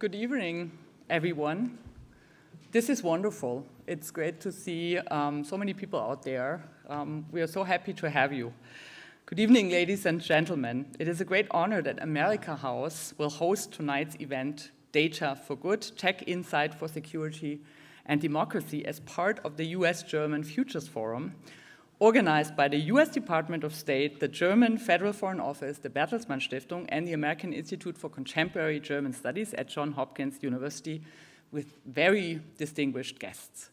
Good evening, everyone. This is wonderful. It's great to see so many people out there. We are so happy to have you. Good evening, ladies and gentlemen. It is a great honor that amerikahaus will host tonight's event, Data for Good, Tech Insight for Security and Democracy, as part of the U.S. German Futures Forum, organized by the U.S. Department of State, the German Federal Foreign Office, the Bertelsmann Stiftung, and the American Institute for Contemporary German Studies at Johns Hopkins University, with very distinguished guests.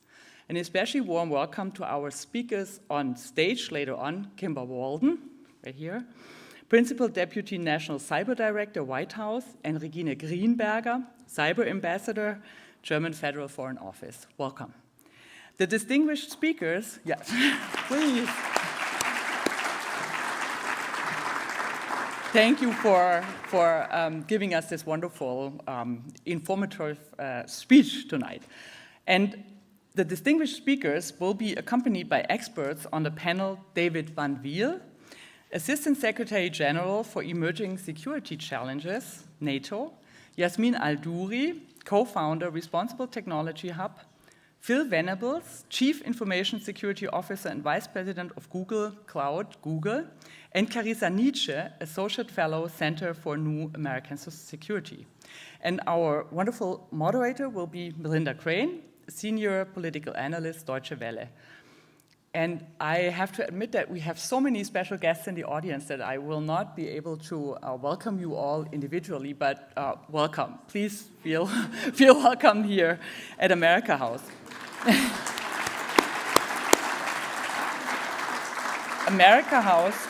An especially warm welcome to our speakers on stage later on, Kemba Walden, right here, Principal Deputy National Cyber Director, White House, and Regine Grienberger, Cyber Ambassador, German Federal Foreign Office. Welcome. The distinguished speakers, yes, please. Thank you for giving us this wonderful, informative speech tonight. And the distinguished speakers will be accompanied by experts on the panel: David Van Wiel, Assistant Secretary General for Emerging Security Challenges, NATO; Yasmin Al-Douri, co-founder, Responsible Technology Hub; Phil Venables, Chief Information Security Officer and Vice President of Google Cloud, Google; and Carissa Nietzsche, Associate Fellow, Center for New American Security. And our wonderful moderator will be Melinda Crane, Senior Political Analyst, Deutsche Welle. And I have to admit that we have so many special guests in the audience that I will not be able to welcome you all individually, but welcome. Please feel welcome here at amerikahaus. amerikahaus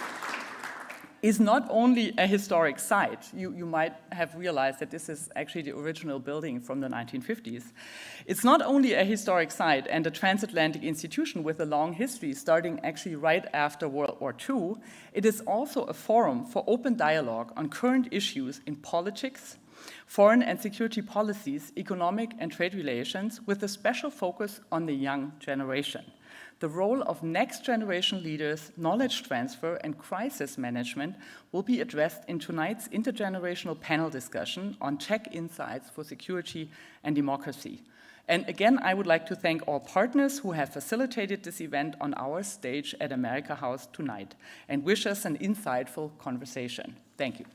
is not only a historic site. You might have realized that this is actually the original building from the 1950s. It's not only a historic site and a transatlantic institution with a long history starting actually right after World War II, it is also a forum for open dialogue on current issues in politics, foreign and security policies, economic and trade relations, with a special focus on the young generation. The role of next generation leaders, knowledge transfer, and crisis management will be addressed in tonight's intergenerational panel discussion on tech insights for security and democracy. And again, I would like to thank all partners who have facilitated this event on our stage at amerikahaus tonight, and wish us an insightful conversation. Thank you.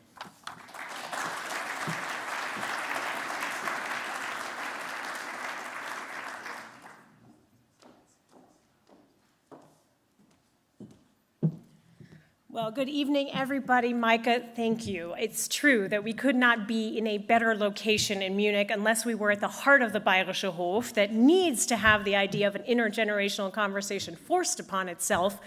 Well, good evening, everybody. Micah, thank you. It's true that we could not be in a better location in Munich unless we were at the heart of the Bayerische Hof that needs to have the idea of an intergenerational conversation forced upon itself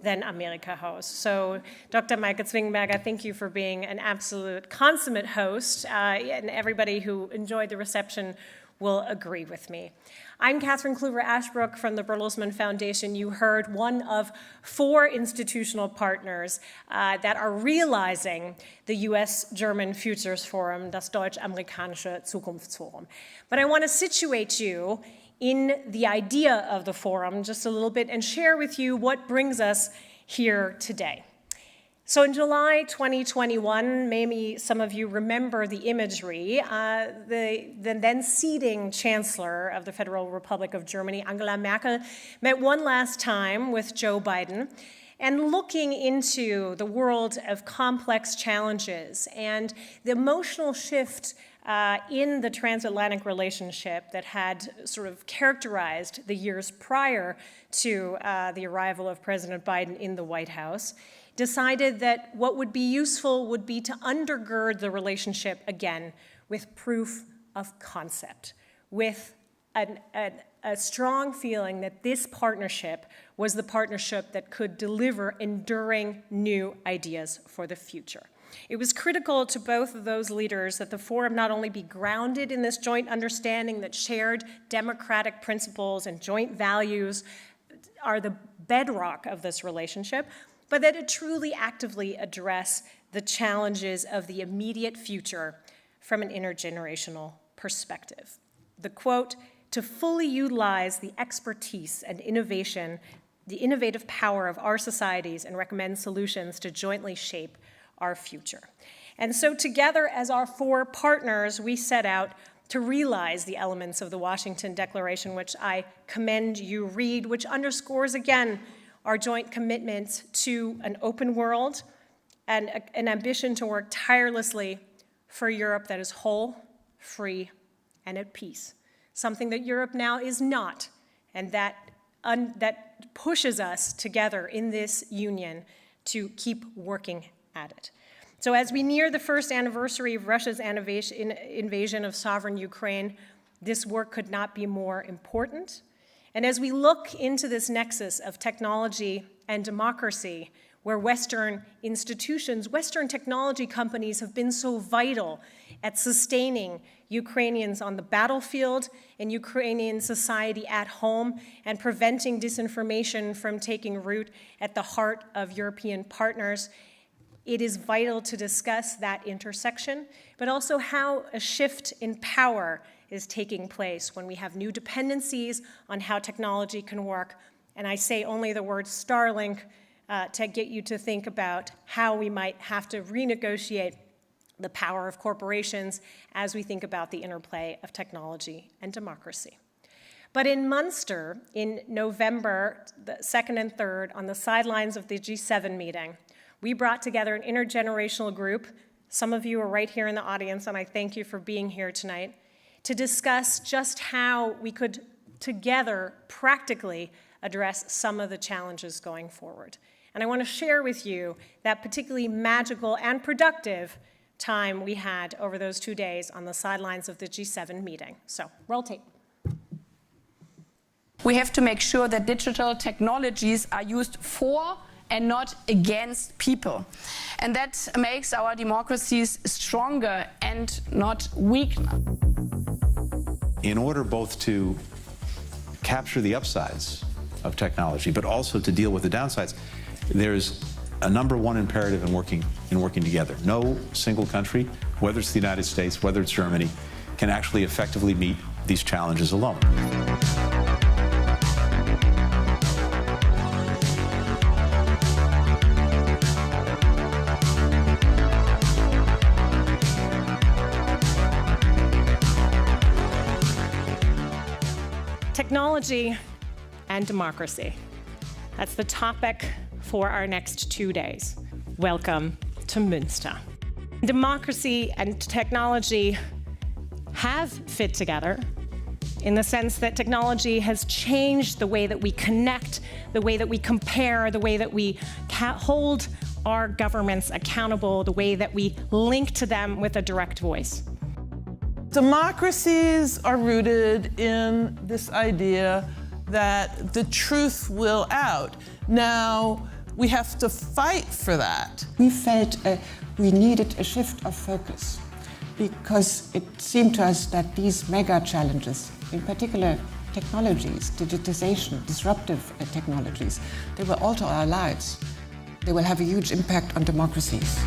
than amerikahaus. So, Dr. Micah Zwingenberger, thank you for being an absolute consummate host, and everybody who enjoyed the reception will agree with me. I'm Catherine Clover Ashbrook from the Bertelsmann Foundation. You heard one of 4 institutional partners that are realizing the U.S. German Futures Forum, das Deutsch-Amerikanische Zukunftsforum. But I want to situate you in the idea of the forum just a little bit and share with you what brings us here today. So in July 2021, maybe some of you remember the imagery, the then seating Chancellor of the Federal Republic of Germany, Angela Merkel, met one last time with Joe Biden, and looking into the world of complex challenges and the emotional shift in the transatlantic relationship that had sort of characterized the years prior to the arrival of President Biden in the White House, decided that what would be useful would be to undergird the relationship again with proof of concept, with a strong feeling that this partnership was the partnership that could deliver enduring new ideas for the future. It was critical to both of those leaders that the forum not only be grounded in this joint understanding that shared democratic principles and joint values are the bedrock of this relationship, but that it truly actively address the challenges of the immediate future from an intergenerational perspective. The quote, "To fully utilize the expertise and innovation, the innovative power of our societies and recommend solutions to jointly shape our future." And so together as our 4 partners, we set out to realize the elements of the Washington Declaration, which I commend you read, which underscores again our joint commitment to an open world and an ambition to work tirelessly for Europe that is whole, free, and at peace. Something that Europe now is not, and that pushes us together in this union to keep working at it. So as we near the first anniversary of Russia's invasion of sovereign Ukraine, this work could not be more important. And as we look into this nexus of technology and democracy, where Western institutions, Western technology companies have been so vital at sustaining Ukrainians on the battlefield and Ukrainian society at home and preventing disinformation from taking root at the heart of European partners, it is vital to discuss that intersection, but also how a shift in power is taking place when we have new dependencies on how technology can work. And I say only the word Starlink to get you to think about how we might have to renegotiate the power of corporations as we think about the interplay of technology and democracy. But in Munster, in November the 2nd and 3rd, on the sidelines of the G7 meeting, we brought together an intergenerational group. Some of you are right here in the audience, and I thank you for being here tonight, to discuss just how we could together practically address some of the challenges going forward. And I want to share with you that particularly magical and productive time we had over those 2 days on the sidelines of the G7 meeting. So, roll tape. We have to make sure that digital technologies are used for and not against people. And that makes our democracies stronger and not weaker. In order both to capture the upsides of technology, but also to deal with the downsides, there's a number one imperative in working together. No single country, whether it's the United States, whether it's Germany, can actually effectively meet these challenges alone. Technology and democracy. That's the topic for our next 2 days. Welcome to Münster. Democracy and technology have fit together in the sense that technology has changed the way that we connect, the way that we compare, the way that we hold our governments accountable, the way that we link to them with a direct voice. Democracies are rooted in this idea that the truth will out. Now, we have to fight for that. We felt we needed a shift of focus because it seemed to us that these mega challenges, in particular technologies, digitization, disruptive technologies, they will alter our lives. They will have a huge impact on democracies.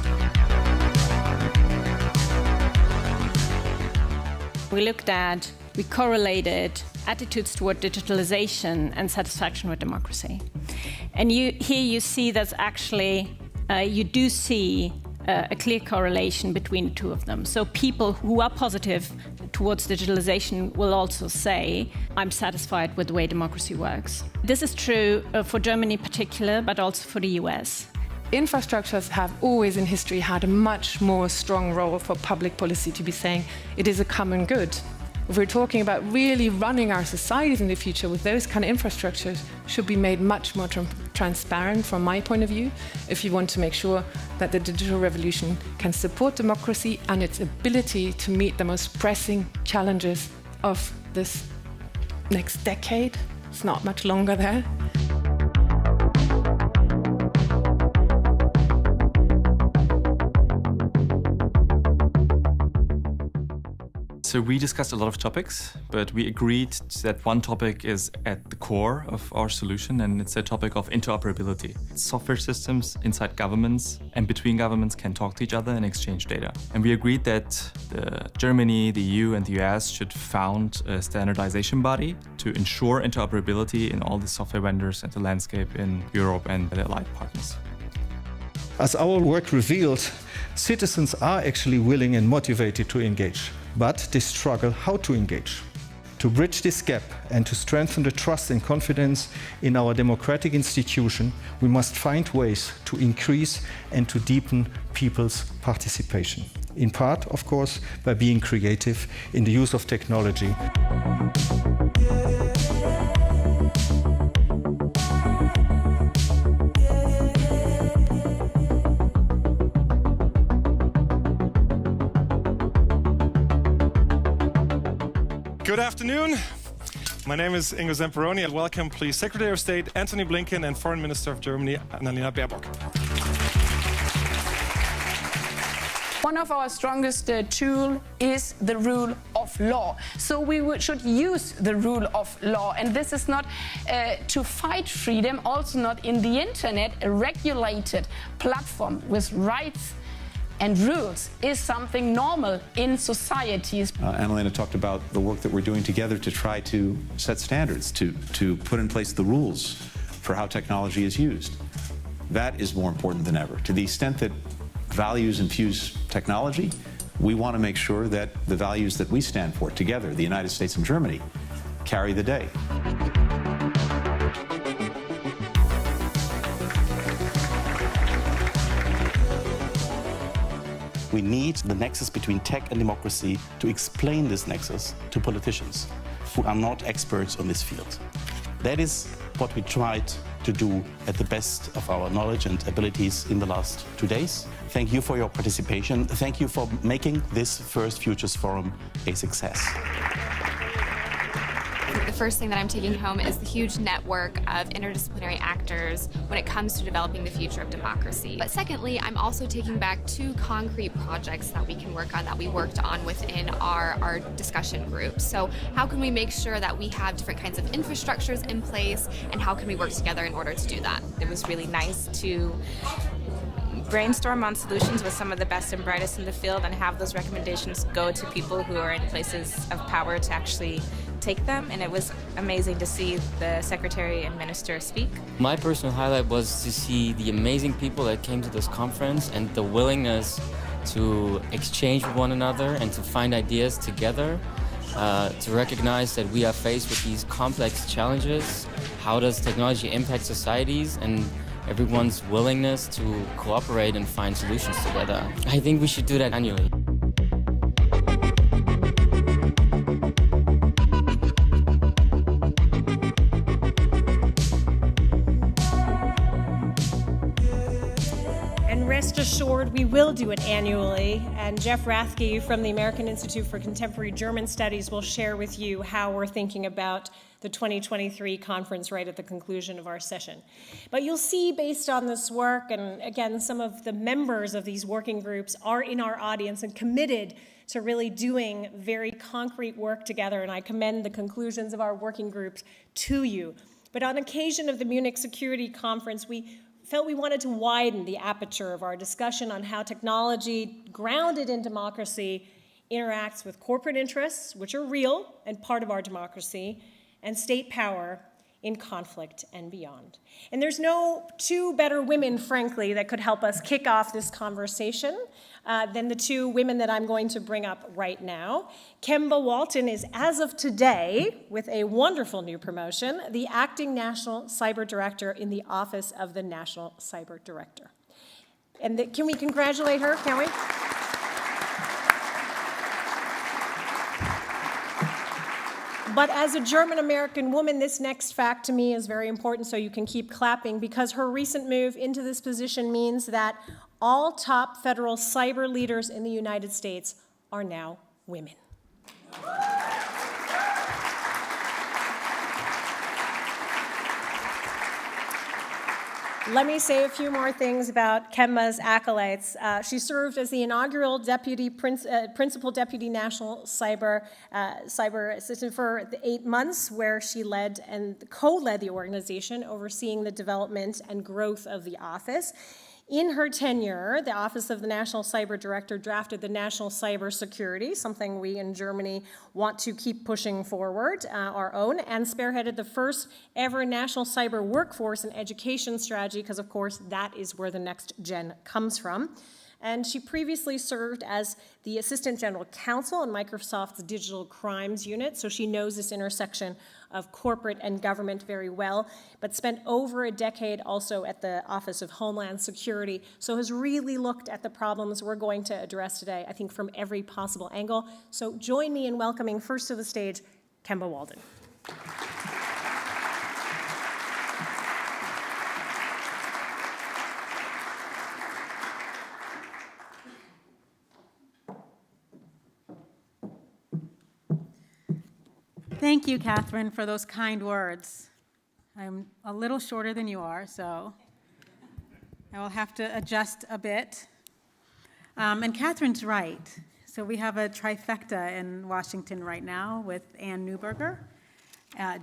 We correlated attitudes toward digitalization and satisfaction with democracy. And here you see that actually, you do see a clear correlation between the two of them. So people who are positive towards digitalization will also say, I'm satisfied with the way democracy works. This is true for Germany in particular, but also for the US. Infrastructures have always in history had a much more strong role for public policy to be saying it is a common good. If we're talking about really running our societies in the future with those kind of infrastructures, should be made much more transparent from my point of view, if you want to make sure that the digital revolution can support democracy and its ability to meet the most pressing challenges of this next decade. It's not much longer there. So we discussed a lot of topics, but we agreed that one topic is at the core of our solution, and it's a topic of interoperability. Software systems inside governments and between governments can talk to each other and exchange data. And we agreed that Germany, the EU, and the US should found a standardization body to ensure interoperability in all the software vendors and the landscape in Europe and the allied partners. As our work revealed, citizens are actually willing and motivated to engage. but they struggle how to engage. To bridge this gap and to strengthen the trust and confidence in our democratic institution, we must find ways to increase and to deepen people's participation. In part, of course, by being creative in the use of technology. Good afternoon. My name is Ingo Zamperoni. I welcome please Secretary of State Antony Blinken and Foreign Minister of Germany Annalena Baerbock. One of our strongest tools is the rule of law. So we should use the rule of law. And this is not to fight freedom, also not in the internet. A regulated platform with rights and rules is something normal in societies. Annalena talked about the work that we're doing together to try to set standards, to put in place the rules for how technology is used. That is more important than ever. To the extent that values infuse technology, we want to make sure that the values that we stand for together, the United States and Germany, carry the day. We need the nexus between tech and democracy to explain this nexus to politicians who are not experts on this field. That is what we tried to do at the best of our knowledge and abilities in the last 2 days. Thank you for your participation. Thank you for making this first Futures Forum a success. The first thing that I'm taking home is the huge network of interdisciplinary actors when it comes to developing the future of democracy. But secondly, I'm also taking back 2 concrete projects that we can work on, that we worked on within our discussion group. So how can we make sure that we have different kinds of infrastructures in place, and how can we work together in order to do that? It was really nice to brainstorm on solutions with some of the best and brightest in the field and have those recommendations go to people who are in places of power to actually take them, and it was amazing to see the Secretary and Minister speak. My personal highlight was to see the amazing people that came to this conference and the willingness to exchange with one another and to find ideas together, to recognize that we are faced with these complex challenges. How does technology impact societies, and everyone's willingness to cooperate and find solutions together. I think we should do that annually. And rest assured, we will do it annually. And Jeff Rathke from the American Institute for Contemporary German Studies will share with you how we're thinking about the 2023 conference right at the conclusion of our session. But you'll see, based on this work, and again, some of the members of these working groups are in our audience and committed to really doing very concrete work together, and I commend the conclusions of our working groups to you. But on occasion of the Munich Security Conference, we felt we wanted to widen the aperture of our discussion on how technology grounded in democracy interacts with corporate interests, which are real and part of our democracy, and state power in conflict and beyond. And there's no 2 better women, frankly, that could help us kick off this conversation than the 2 women that I'm going to bring up right now. Kemba Walden is, as of today, with a wonderful new promotion, the acting National Cyber Director in the Office of the National Cyber Director. And can we congratulate her, can we? But as a German-American woman, this next fact to me is very important, so you can keep clapping, because her recent move into this position means that all top federal cyber leaders in the United States are now women. Let me say a few more things about Kemba's accolades. She served as the inaugural Principal Deputy National Cyber Assistant for 8 months, where she led and co-led the organization, overseeing the development and growth of the office. In her tenure, the Office of the National Cyber Director drafted the National Cyber Security, something we in Germany want to keep pushing forward, our own, and spearheaded the first ever national cyber workforce and education strategy, because of course that is where the next gen comes from. And she previously served as the Assistant General Counsel in Microsoft's Digital Crimes Unit, so she knows this intersection of corporate and government very well, but spent over a decade also at the Office of Homeland Security, so has really looked at the problems we're going to address today, I think from every possible angle. So join me in welcoming first to the stage, Kemba Walden. Thank you, Catherine, for those kind words. I'm a little shorter than you are, so I will have to adjust a bit. And Catherine's right. So we have a trifecta in Washington right now with Ann Neuberger,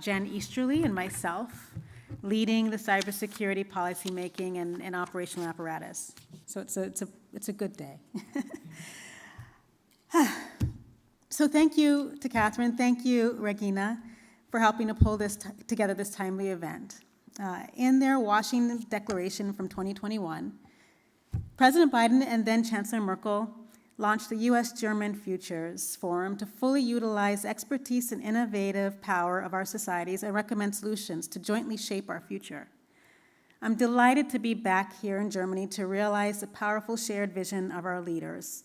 Jen Easterly, and myself leading the cybersecurity policymaking and operational apparatus. So it's a good day. So thank you to Catherine, thank you, Regine, for helping to pull this together this timely event. In their Washington Declaration from 2021, President Biden and then Chancellor Merkel launched the U.S. German Futures Forum to fully utilize expertise and innovative power of our societies and recommend solutions to jointly shape our future. I'm delighted to be back here in Germany to realize the powerful shared vision of our leaders,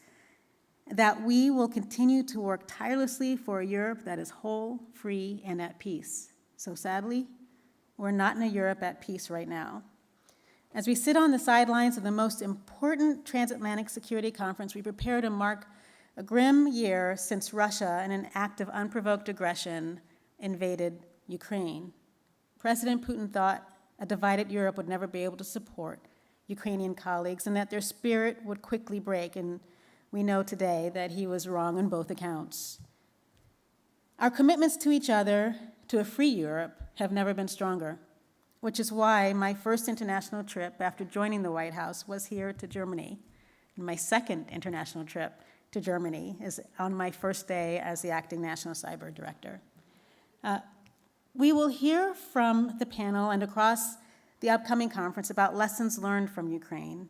that we will continue to work tirelessly for a Europe that is whole, free, and at peace. So sadly, we're not in a Europe at peace right now. As we sit on the sidelines of the most important transatlantic security conference, we prepare to mark a grim year since Russia, in an act of unprovoked aggression, invaded Ukraine. President Putin thought a divided Europe would never be able to support Ukrainian colleagues and that their spirit would quickly break, and we know today that he was wrong on both accounts. Our commitments to each other, to a free Europe, have never been stronger, which is why my first international trip after joining the White House was here to Germany. And my second international trip to Germany is on my first day as the acting National Cyber Director. We will hear from the panel and across the upcoming conference about lessons learned from Ukraine.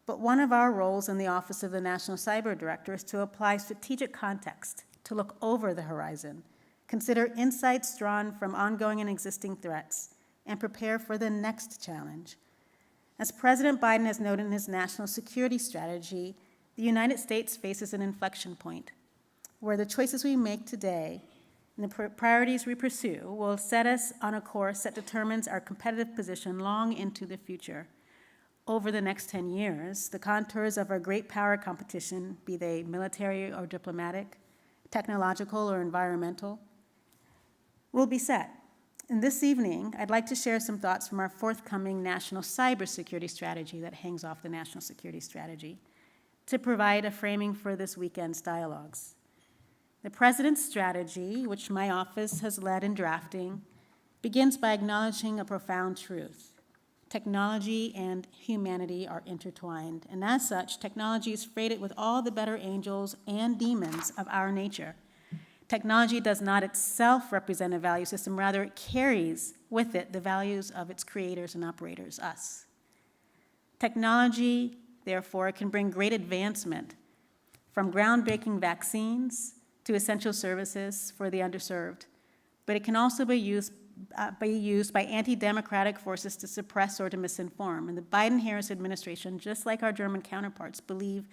But one of our roles in the Office of the National Cyber Director is to apply strategic context, to look over the horizon, consider insights drawn from ongoing and existing threats, and prepare for the next challenge. As President Biden has noted in his national security strategy, the United States faces an inflection point where the choices we make today and the priorities we pursue will set us on a course that determines our competitive position long into the future. Over the next 10 years, the contours of our great power competition, be they military or diplomatic, technological or environmental, will be set. And this evening, I'd like to share some thoughts from our forthcoming national cybersecurity strategy that hangs off the national security strategy to provide a framing for this weekend's dialogues. The President's strategy, which my office has led in drafting, begins by acknowledging a profound truth. Technology and humanity are intertwined, and as such, technology is freighted with all the better angels and demons of our nature. Technology does not itself represent a value system, rather it carries with it the values of its creators and operators, us. Technology, therefore, can bring great advancement from groundbreaking vaccines to essential services for the underserved, but it can also be used by anti-democratic forces to suppress or to misinform. And the Biden-Harris administration, just like our German counterparts, believe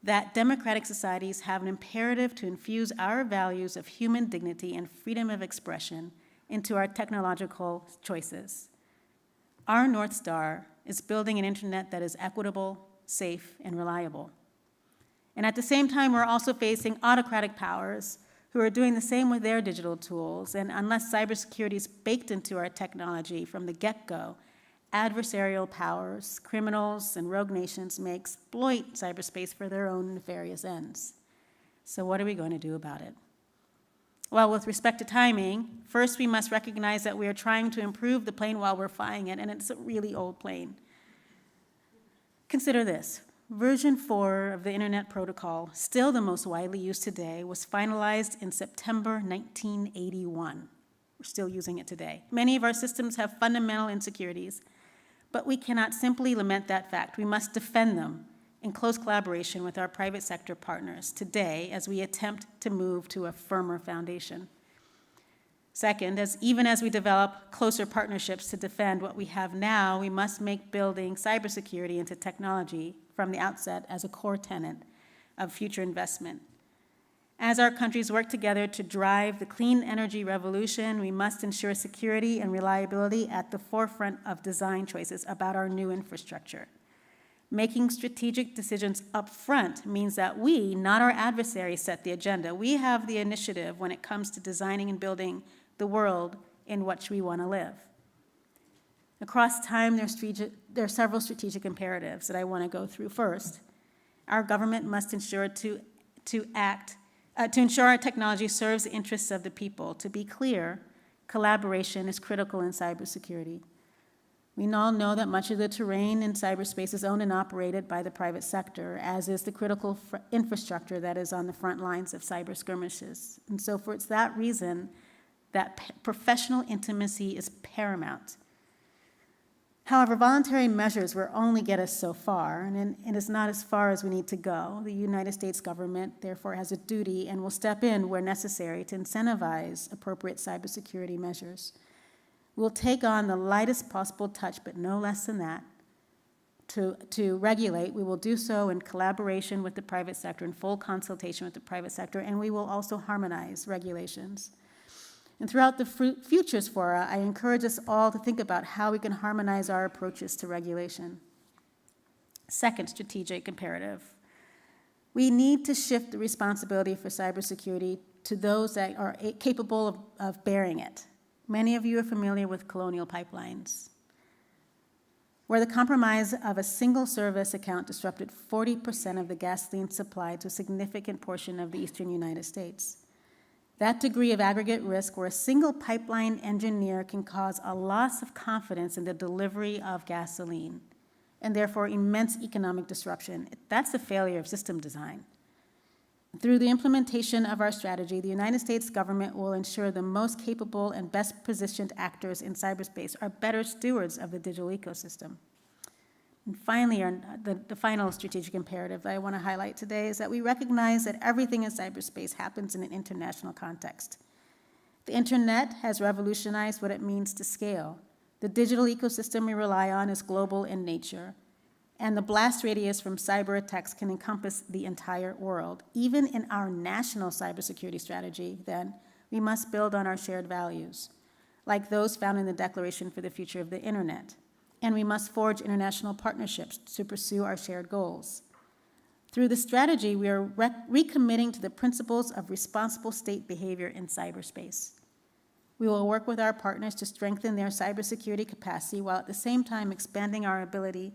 that democratic societies have an imperative to infuse our values of human dignity and freedom of expression into our technological choices. Our North Star is building an internet that is equitable, safe, and reliable. And at the same time, we're also facing autocratic powers who are doing the same with their digital tools. And unless cybersecurity is baked into our technology from the get-go, adversarial powers, criminals, and rogue nations may exploit cyberspace for their own nefarious ends. So what are we going to do about it? Well, with respect to timing, first we must recognize that we are trying to improve the plane while we're flying it, and it's a really old plane. Consider this. Version 4 of the Internet Protocol, still the most widely used today, was finalized in September 1981. We're still using it today. Many of our systems have fundamental insecurities, but we cannot simply lament that fact. We must defend them in close collaboration with our private sector partners today as we attempt to move to a firmer foundation. Second, even as we develop closer partnerships to defend what we have now, we must make building cybersecurity into technology from the outset as a core tenet of future investment. As our countries work together to drive the clean energy revolution, we must ensure security and reliability at the forefront of design choices about our new infrastructure. Making strategic decisions up front means that we, not our adversaries, set the agenda. We have the initiative when it comes to designing and building the world in which we want to live. Across time, there are several strategic imperatives that I want to go through. First, our government must ensure to ensure our technology serves the interests of the people. To be clear, collaboration is critical in cybersecurity. We all know that much of the terrain in cyberspace is owned and operated by the private sector, as is the critical infrastructure that is on the front lines of cyber skirmishes. And so it's that reason that professional intimacy is paramount. However, voluntary measures will only get us so far, and it is not as far as we need to go. The United States government, therefore, has a duty and will step in where necessary to incentivize appropriate cybersecurity measures. We'll take on the lightest possible touch, but no less than that. To regulate, we will do so in collaboration with the private sector, in full consultation with the private sector, and we will also harmonize regulations. And throughout the Futures Forum, I encourage us all to think about how we can harmonize our approaches to regulation. Second strategic imperative, we need to shift the responsibility for cybersecurity to those that are capable of bearing it. Many of you are familiar with colonial pipelines, where the compromise of a single service account disrupted 40% of the gasoline supply to a significant portion of the eastern United States. That degree of aggregate risk where a single pipeline engineer can cause a loss of confidence in the delivery of gasoline, and therefore immense economic disruption. That's a failure of system design. Through the implementation of our strategy, the United States government will ensure the most capable and best positioned actors in cyberspace are better stewards of the digital ecosystem. And finally, the final strategic imperative that I want to highlight today is that we recognize that everything in cyberspace happens in an international context. The internet has revolutionized what it means to scale. The digital ecosystem we rely on is global in nature, and the blast radius from cyber attacks can encompass the entire world. Even in our national cybersecurity strategy, then, we must build on our shared values, like those found in the Declaration for the Future of the Internet. And we must forge international partnerships to pursue our shared goals. Through the strategy, we are recommitting to the principles of responsible state behavior in cyberspace. We will work with our partners to strengthen their cybersecurity capacity while at the same time expanding our ability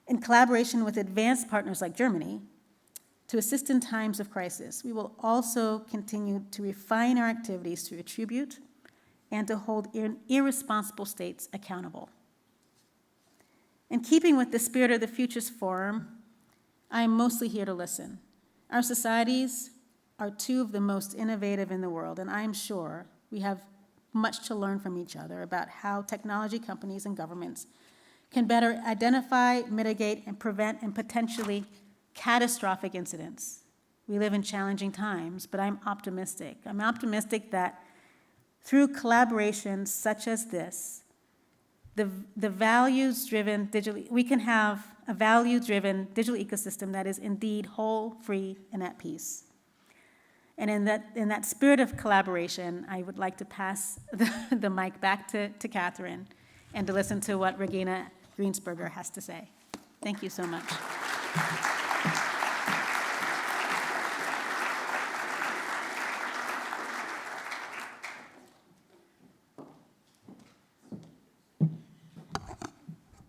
in collaboration with advanced partners like Germany to assist in times of crisis. We will also continue to refine our activities to attribute and to hold irresponsible states accountable. In keeping with the spirit of the Futures Forum, I am mostly here to listen. Our societies are two of the most innovative in the world, and I am sure we have much to learn from each other about how technology companies and governments can better identify, mitigate, and prevent and potentially catastrophic incidents. We live in challenging times, but I'm optimistic. I'm optimistic that through collaborations such as this, the values-driven we can have a value-driven digital ecosystem that is indeed whole, free, and at peace. And in that spirit of collaboration, I would like to pass the mic back to Catherine and to listen to what Regine Grienberger has to say. Thank you so much.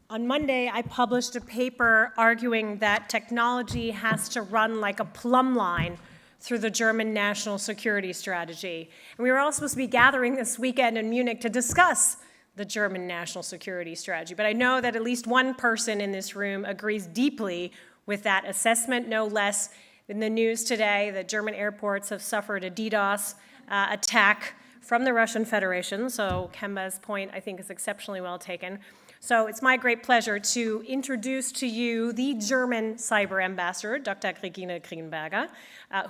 On Monday, I published a paper arguing that technology has to run like a plumb line through the German national security strategy. And we were all supposed to be gathering this weekend in Munich to discuss the German national security strategy. But I know that at least one person in this room agrees deeply with that assessment, no less. In the news today, the German airports have suffered a DDoS attack from the Russian Federation. So Kemba's point, I think, is exceptionally well taken. So it's my great pleasure to introduce to you the German cyber ambassador, Dr. Regine Grienberger,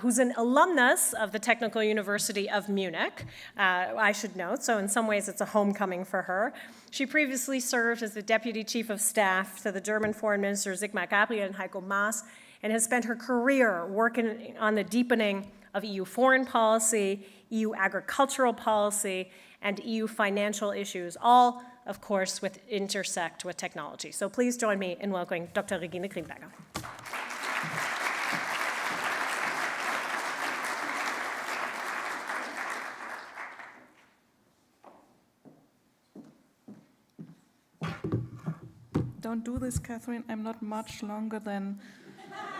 who's an alumnus of the Technical University of Munich, I should note. So in some ways, it's a homecoming for her. She previously served as the Deputy Chief of Staff to the German Foreign Minister Sigmar Gabriel and Heiko Maas, and has spent her career working on the deepening of EU foreign policy, EU agricultural policy, and EU financial issues, all, of course, intersect with technology. So please join me in welcoming Dr. Regine Grienberger. Don't do this, Catherine. I'm not much longer than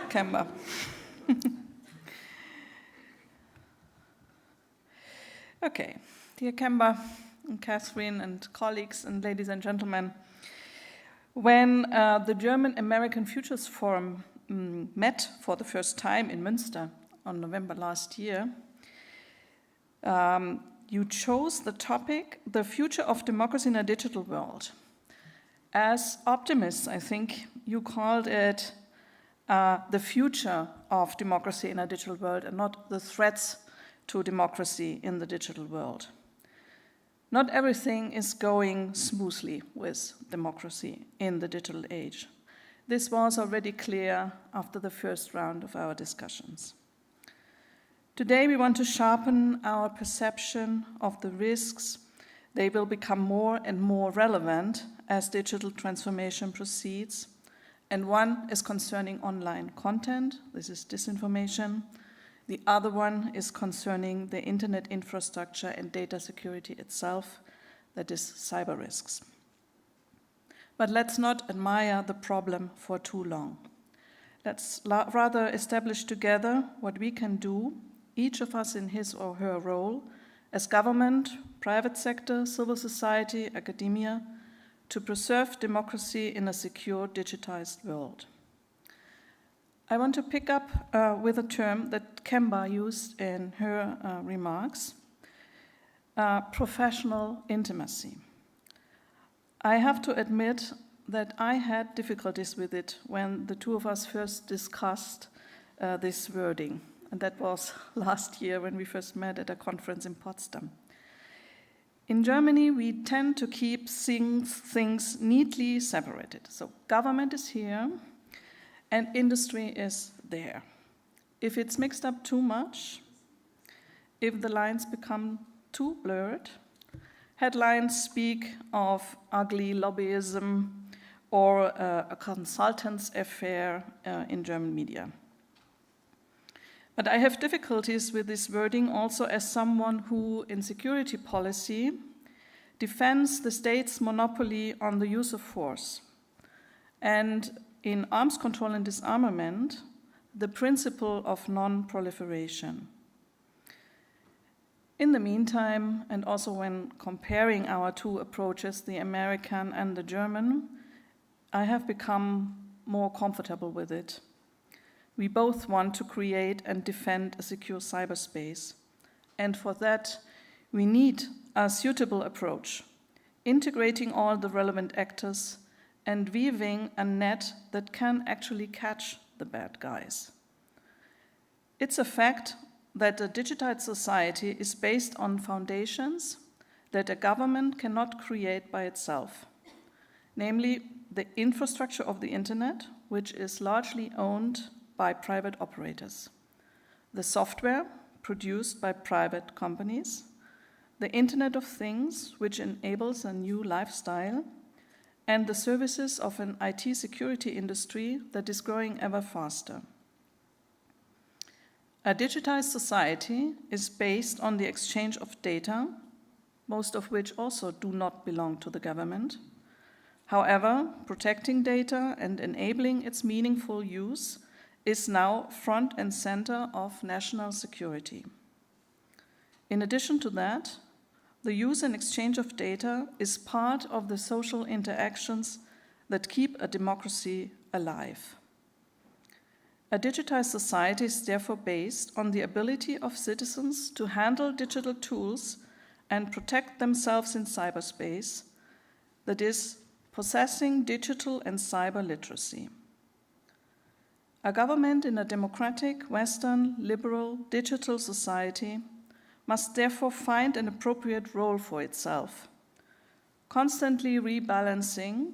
Kemba. Okay, dear Kemba and Catherine and colleagues and ladies and gentlemen, when the German American Futures Forum met for the first time in Münster on November last year, you chose the topic, the future of democracy in a digital world. As optimists, I think you called it the future of democracy in a digital world and not the threats to democracy in the digital world. Not everything is going smoothly with democracy in the digital age. This was already clear after the first round of our discussions. Today we want to sharpen our perception of the risks. They will become more and more relevant as digital transformation proceeds, and one is concerning online content. This is disinformation. The other one is concerning the internet infrastructure and data security itself, that is cyber risks. But let's not admire the problem for too long. Let's rather establish together what we can do, each of us in his or her role, as government, private sector, civil society, academia, to preserve democracy in a secure, digitized world. I want to pick up with a term that Kemba used in her remarks, professional intimacy. I have to admit that I had difficulties with it when the two of us first discussed this wording, and that was last year when we first met at a conference in Potsdam. In Germany, we tend to keep things neatly separated. So government is here, and industry is there. If it's mixed up too much, if the lines become too blurred, headlines speak of ugly lobbyism or a consultant's affair in German media. But I have difficulties with this wording also as someone who, in security policy, defends the state's monopoly on the use of force, and in arms control and disarmament, the principle of non-proliferation. In the meantime, and also when comparing our two approaches, the American and the German, I have become more comfortable with it. We both want to create and defend a secure cyberspace, and for that, we need a suitable approach, integrating all the relevant actors and weaving a net that can actually catch the bad guys. It's a fact that a digitized society is based on foundations that a government cannot create by itself, namely the infrastructure of the internet, which is largely owned by private operators, the software produced by private companies, the Internet of Things, which enables a new lifestyle, and the services of an IT security industry that is growing ever faster. A digitized society is based on the exchange of data, most of which also do not belong to the government. However, protecting data and enabling its meaningful use is now front and center of national security. In addition to that, the use and exchange of data is part of the social interactions that keep a democracy alive. A digitized society is therefore based on the ability of citizens to handle digital tools and protect themselves in cyberspace that is possessing digital and cyber literacy. A government in a democratic, Western, liberal, digital society must therefore find an appropriate role for itself, constantly rebalancing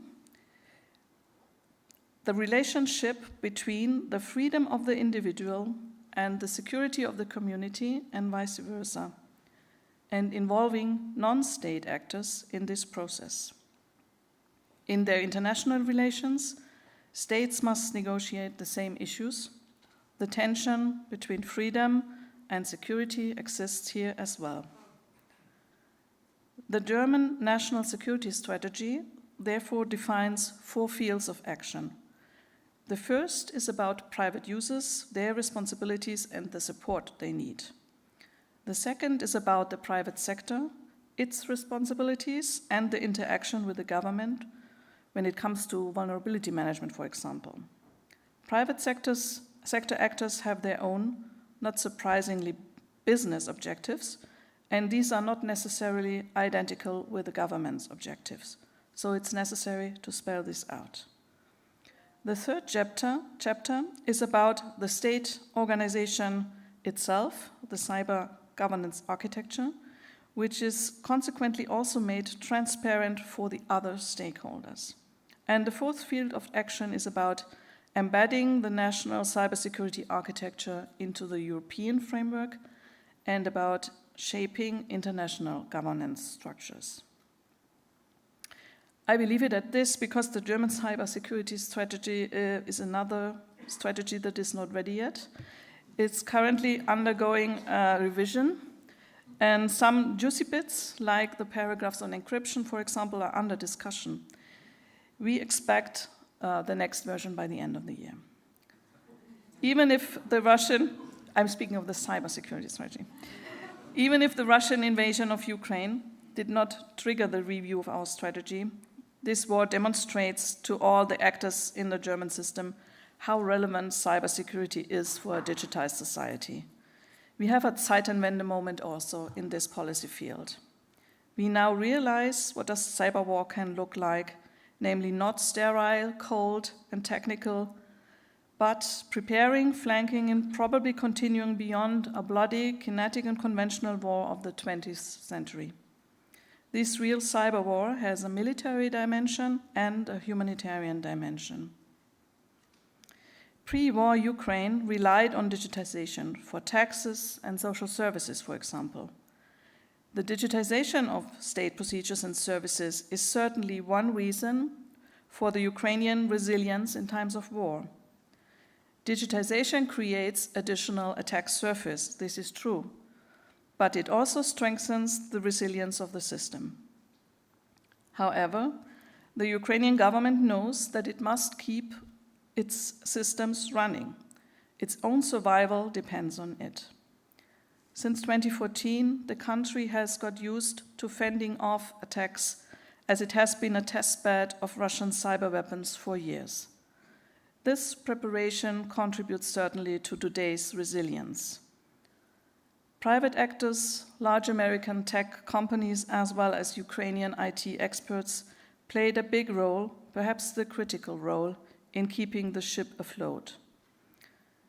the relationship between the freedom of the individual and the security of the community and vice versa, and involving non-state actors in this process. In their international relations, states must negotiate the same issues. The tension between freedom and security exists here as well. The German National Security Strategy therefore defines 4 fields of action. The first is about private users, their responsibilities, and the support they need. The second is about the private sector, its responsibilities, and the interaction with the government when it comes to vulnerability management, for example. Private sector actors have their own, not surprisingly, business objectives, and these are not necessarily identical with the government's objectives. So it's necessary to spell this out. The third chapter is about the state organization itself, the cyber governance architecture, which is consequently also made transparent for the other stakeholders. And the fourth field of action is about embedding the national cybersecurity architecture into the European framework and about shaping international governance structures. I believe it at this because the German cybersecurity strategy is another strategy that is not ready yet. It's currently undergoing revision, and some juicy bits, like the paragraphs on encryption, for example, are under discussion. We expect the next version by the end of the year. Even if the Russian, I'm speaking of the cybersecurity strategy, even if the Russian invasion of Ukraine did not trigger the review of our strategy, this war demonstrates to all the actors in the German system how relevant cybersecurity is for a digitized society. We have a Zeitenwende moment also in this policy field. We now realize what a cyber war can look like, namely not sterile, cold, and technical, but preparing, flanking, and probably continuing beyond a bloody, kinetic, and conventional war of the 20th century. This real cyber war has a military dimension and a humanitarian dimension. Pre-war Ukraine relied on digitization for taxes and social services, for example. The digitization of state procedures and services is certainly one reason for the Ukrainian resilience in times of war. Digitization creates additional attack surface, this is true, but it also strengthens the resilience of the system. However, the Ukrainian government knows that it must keep its systems running. Its own survival depends on it. Since 2014, the country has got used to fending off attacks, as it has been a testbed of Russian cyber weapons for years. This preparation contributes certainly to today's resilience. Private actors, large American tech companies, as well as Ukrainian IT experts played a big role, perhaps the critical role, in keeping the ship afloat.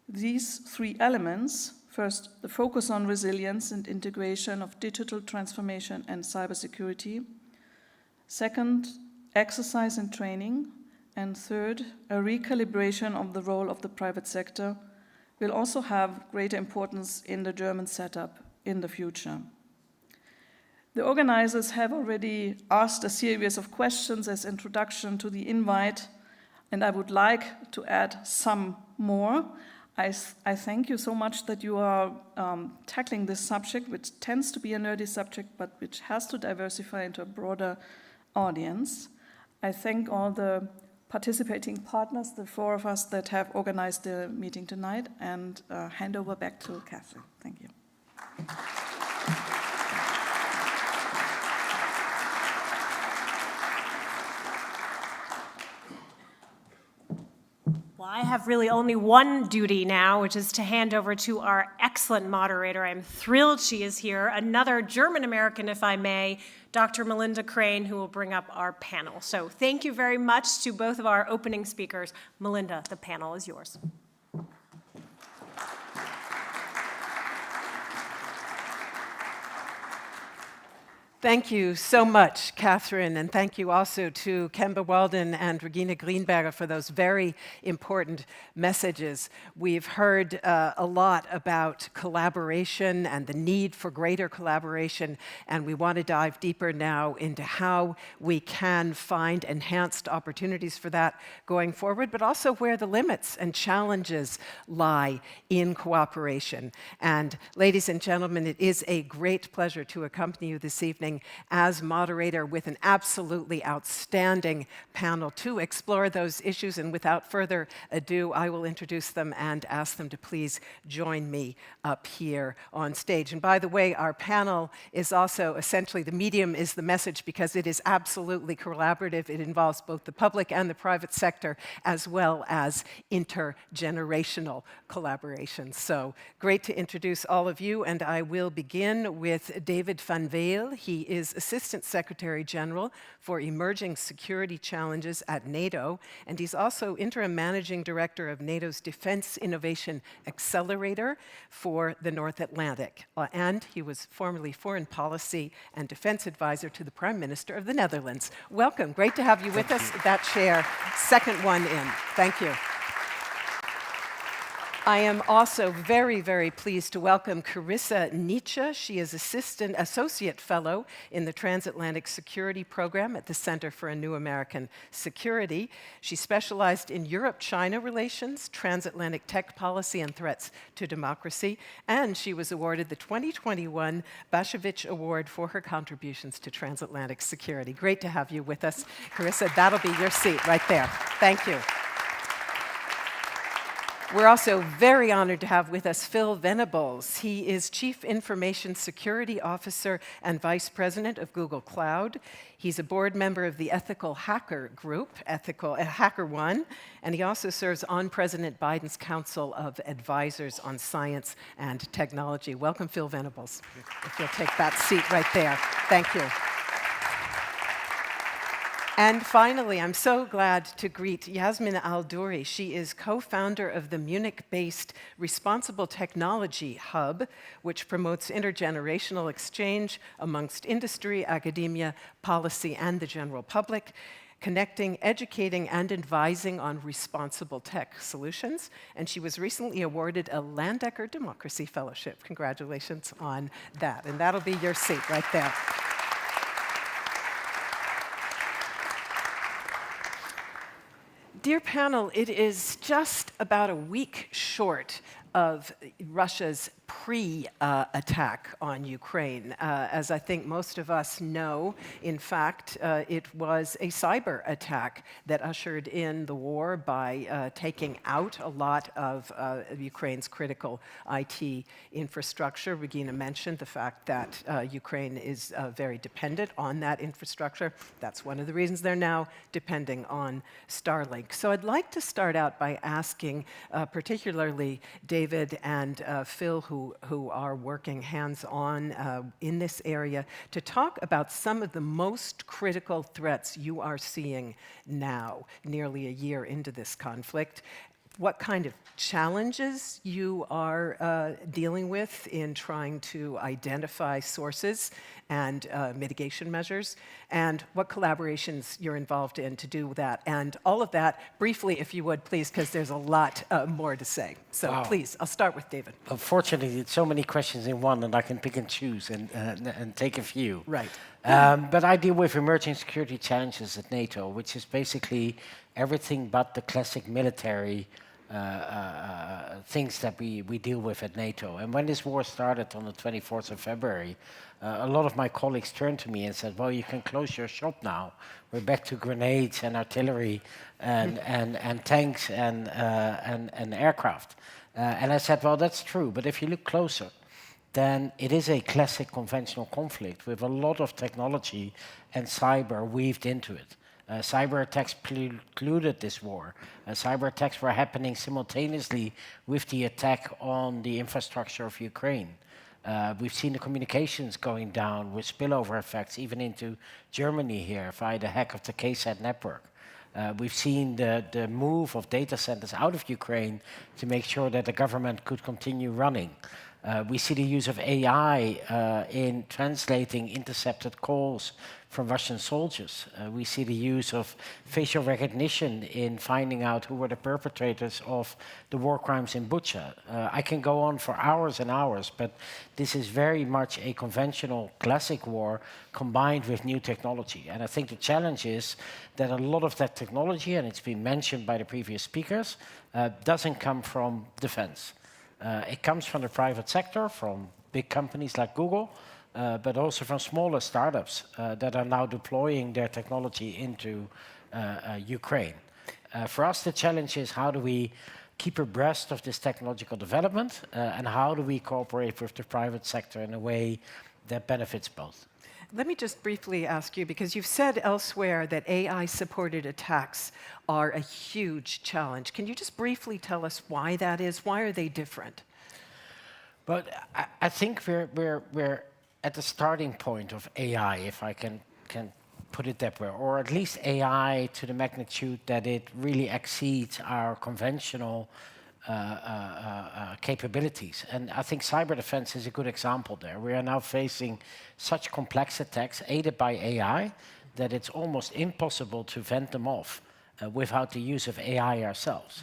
These 3 elements, first, the focus on resilience and integration of digital transformation and cybersecurity. Second, exercise and training. And third, a recalibration of the role of the private sector will also have greater importance in the German setup in the future. The organizers have already asked a series of questions as introduction to the invite, and I would like to add some more. I thank you so much that you are tackling this subject, which tends to be a nerdy subject, but which has to diversify into a broader audience. I thank all the participating partners, the 4 of us that have organized the meeting tonight, and hand over back to Catherine. Thank you. Well, I have really only one duty now, which is to hand over to our excellent moderator. I'm thrilled she is here. Another German-American, if I may, Dr. Melinda Crane, who will bring up our panel. So thank you very much to both of our opening speakers. Melinda, the panel is yours. Thank you so much, Catherine, and thank you also to Kemba, Walden and Regine Grienberger for those very important messages. We've heard a lot about collaboration and the need for greater collaboration, and we want to dive deeper now into how we can find enhanced opportunities for that going forward, but also where the limits and challenges lie in cooperation. And ladies and gentlemen, it is a great pleasure to accompany you this evening as moderator with an absolutely outstanding panel to explore those issues. And without further ado, I will introduce them and ask them to please join me up here on stage. And by the way, our panel is also essentially the medium is the message because it is absolutely collaborative. It involves both the public and the private sector as well as intergenerational collaboration. So great to introduce all of you, and I will begin with David van Weel. He is Assistant Secretary General for Emerging Security Challenges at NATO, and he's also Interim Managing Director of NATO's Defense Innovation Accelerator for the North Atlantic. And he was formerly Foreign Policy and Defense Advisor to the Prime Minister of the Netherlands. Welcome. Great to have you with us. That chair, second one in. Thank you. I am also very, very pleased to welcome Carissa Nietzsche. She is Associate Fellow in the Transatlantic Security Program at the Center for a New American Security. She specialized in Europe-China relations, transatlantic tech policy, and threats to democracy. And she was awarded the 2021 Bashevich Award for her contributions to transatlantic security. Great to have you with us, Carissa. That'll be your seat right there. Thank you. We're also very honored to have with us Phil Venables. He is Chief Information Security Officer and Vice President of Google Cloud. He's a board member of the Ethical Hacker Group, HackerOne, and he also serves on President Biden's Council of Advisors on Science and Technology. Welcome, Phil Venables. If you'll take that seat right there. Thank you. And finally, I'm so glad to greet Yasmin Al-Douri. She is co-founder of the Munich-based Responsible Technology Hub, which promotes intergenerational exchange amongst industry, academia, policy, and the general public, connecting, educating, and advising on responsible tech solutions. And she was recently awarded a Landecker Democracy Fellowship. Congratulations on that. And that'll be your seat right there. Dear panel, it is just about a week short of Russia's pre-attack on Ukraine. As I think most of us know, in fact, it was a cyber attack that ushered in the war by taking out a lot of Ukraine's critical IT infrastructure. Regina mentioned the fact that Ukraine is very dependent on that infrastructure. That's one of the reasons they're now depending on Starlink. So I'd like to start out by asking particularly David and Phil, who are working hands-on in this area, to talk about some of the most critical threats you are seeing now, nearly a year into this conflict. What kind of challenges you are dealing with in trying to identify sources and mitigation measures, and what collaborations you're involved in to do that. And all of that, briefly, if you would, please, because there's a lot more to say. So wow. Please, I'll start with David. Unfortunately, it's so many questions in one, and I can pick and choose and take a few. Right. But I deal with emerging security challenges at NATO, which is basically everything but the classic military things that we deal with at NATO. And when this war started on the 24th of February, a lot of my colleagues turned to me and said, well, you can close your shop now. We're back to grenades and artillery and tanks and aircraft. And I said, well, that's true, but if you look closer, then it is a classic conventional conflict with a lot of technology and cyber weaved into it. Cyber attacks precluded this war. Cyber attacks were happening simultaneously with the attack on the infrastructure of Ukraine. We've seen the communications going down with spillover effects even into Germany here via the hack of the KSAT network. We've seen the move of data centers out of Ukraine to make sure that the government could continue running. We see the use of AI in translating intercepted calls from Russian soldiers. We see the use of facial recognition in finding out who were the perpetrators of the war crimes in Bucha. I can go on for hours and hours, but this is very much a conventional classic war combined with new technology. And I think the challenge is that a lot of that technology, and it's been mentioned by the previous speakers, doesn't come from defense. It comes from the private sector, from big companies like Google, but also from smaller startups that are now deploying their technology into Ukraine. For us, the challenge is how do we keep abreast of this technological development and how do we cooperate with the private sector in a way that benefits both. Let me just briefly ask you, because you've said elsewhere that AI-supported attacks are a huge challenge. Can you just briefly tell us why that is? Why are they different? But I think we're at the starting point of AI, if I can put it that way, or at least AI to the magnitude that it really exceeds our conventional capabilities. And I think cyber defense is a good example there. We are now facing such complex attacks aided by AI that it's almost impossible to fend them off without the use of AI ourselves.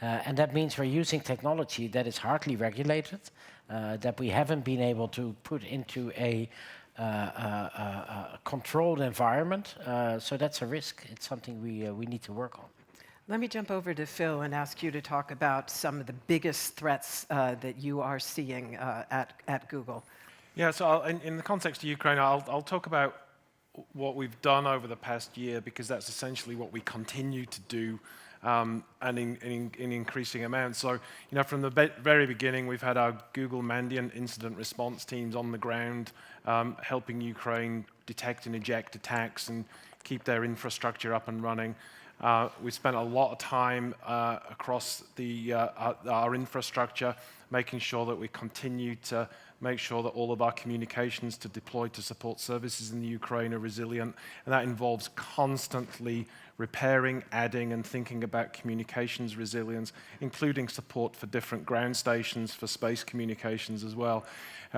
And that means we're using technology that is hardly regulated, that we haven't been able to put into a controlled environment. So that's a risk. It's something we need to work on. Let me jump over to Phil and ask you to talk about some of the biggest threats that you are seeing at Google. Yeah, so in the context of Ukraine, I'll talk about what we've done over the past year, because that's essentially what we continue to do and in increasing amounts. So, from the very beginning, we've had our Google Mandiant incident response teams on the ground, helping Ukraine detect and eject attacks and keep their infrastructure up and running. We spent a lot of time across our infrastructure, making sure that we continue to make sure that all of our communications to deploy to support services in the Ukraine are resilient. And that involves constantly repairing, adding, and thinking about communications resilience, including support for different ground stations for space communications as well.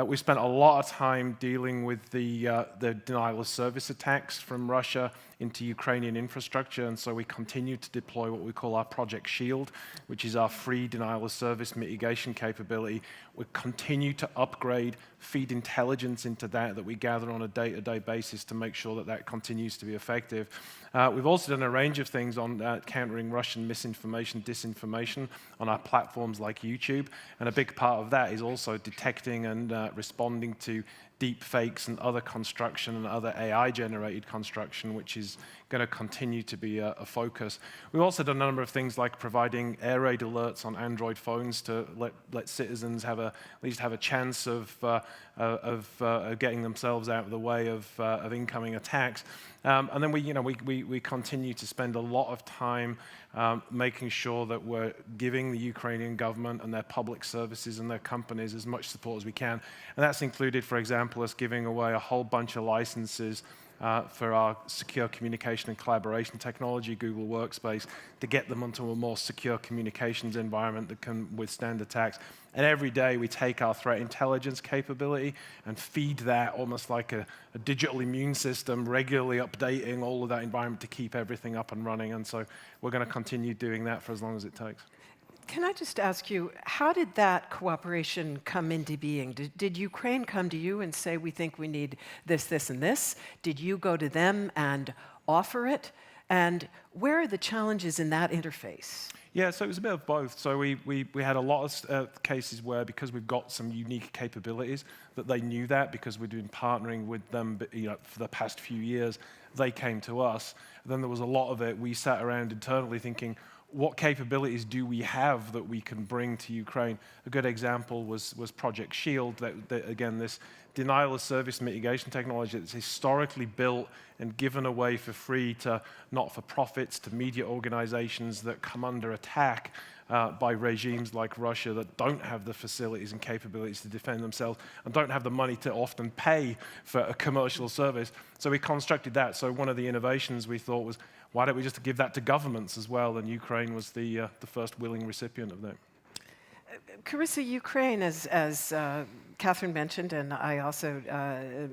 We spent a lot of time dealing with the denial of service attacks from Russia into Ukrainian infrastructure, and so we continue to deploy what we call our Project Shield, which is our free denial of service mitigation capability. We continue to upgrade, feed intelligence into that we gather on a day-to-day basis to make sure that that continues to be effective. We've also done a range of things on countering Russian misinformation, disinformation on our platforms like YouTube, and a big part of that is also detecting and responding to deep fakes and other construction and other AI-generated construction, which is going to continue to be a focus. We've also done a number of things like providing air raid alerts on Android phones to let citizens at least have a chance of getting themselves out of the way of incoming attacks. And then we continue to spend a lot of time making sure that we're giving the Ukrainian government and their public services and their companies as much support as we can. And that's included, for example, us giving away a whole bunch of licenses for our secure communication and collaboration technology, Google Workspace, to get them onto a more secure communications environment that can withstand attacks. And every day we take our threat intelligence capability and feed that almost like a digital immune system, regularly updating all of that environment to keep everything up and running. And so we're going to continue doing that for as long as it takes. Can I just ask you, how did that cooperation come into being? Did Ukraine come to you and say, we think we need this, this, and this? Did you go to them and offer it? And where are the challenges in that interface? Yeah, so it was a bit of both. So we had a lot of cases where, because we've got some unique capabilities, that they knew that because we'd been partnering with them for the past few years, they came to us. Then there was a lot of it, we sat around internally thinking, what capabilities do we have that we can bring to Ukraine? A good example was Project Shield, that again, this denial of service mitigation technology that's historically built and given away for free to not-for-profits, to media organizations that come under attack by regimes like Russia that don't have the facilities and capabilities to defend themselves and don't have the money to often pay for a commercial service. So we constructed that. So one of the innovations we thought was, why don't we just give that to governments as well? And Ukraine was the first willing recipient of that. Carissa, Ukraine, as Catherine mentioned, and I also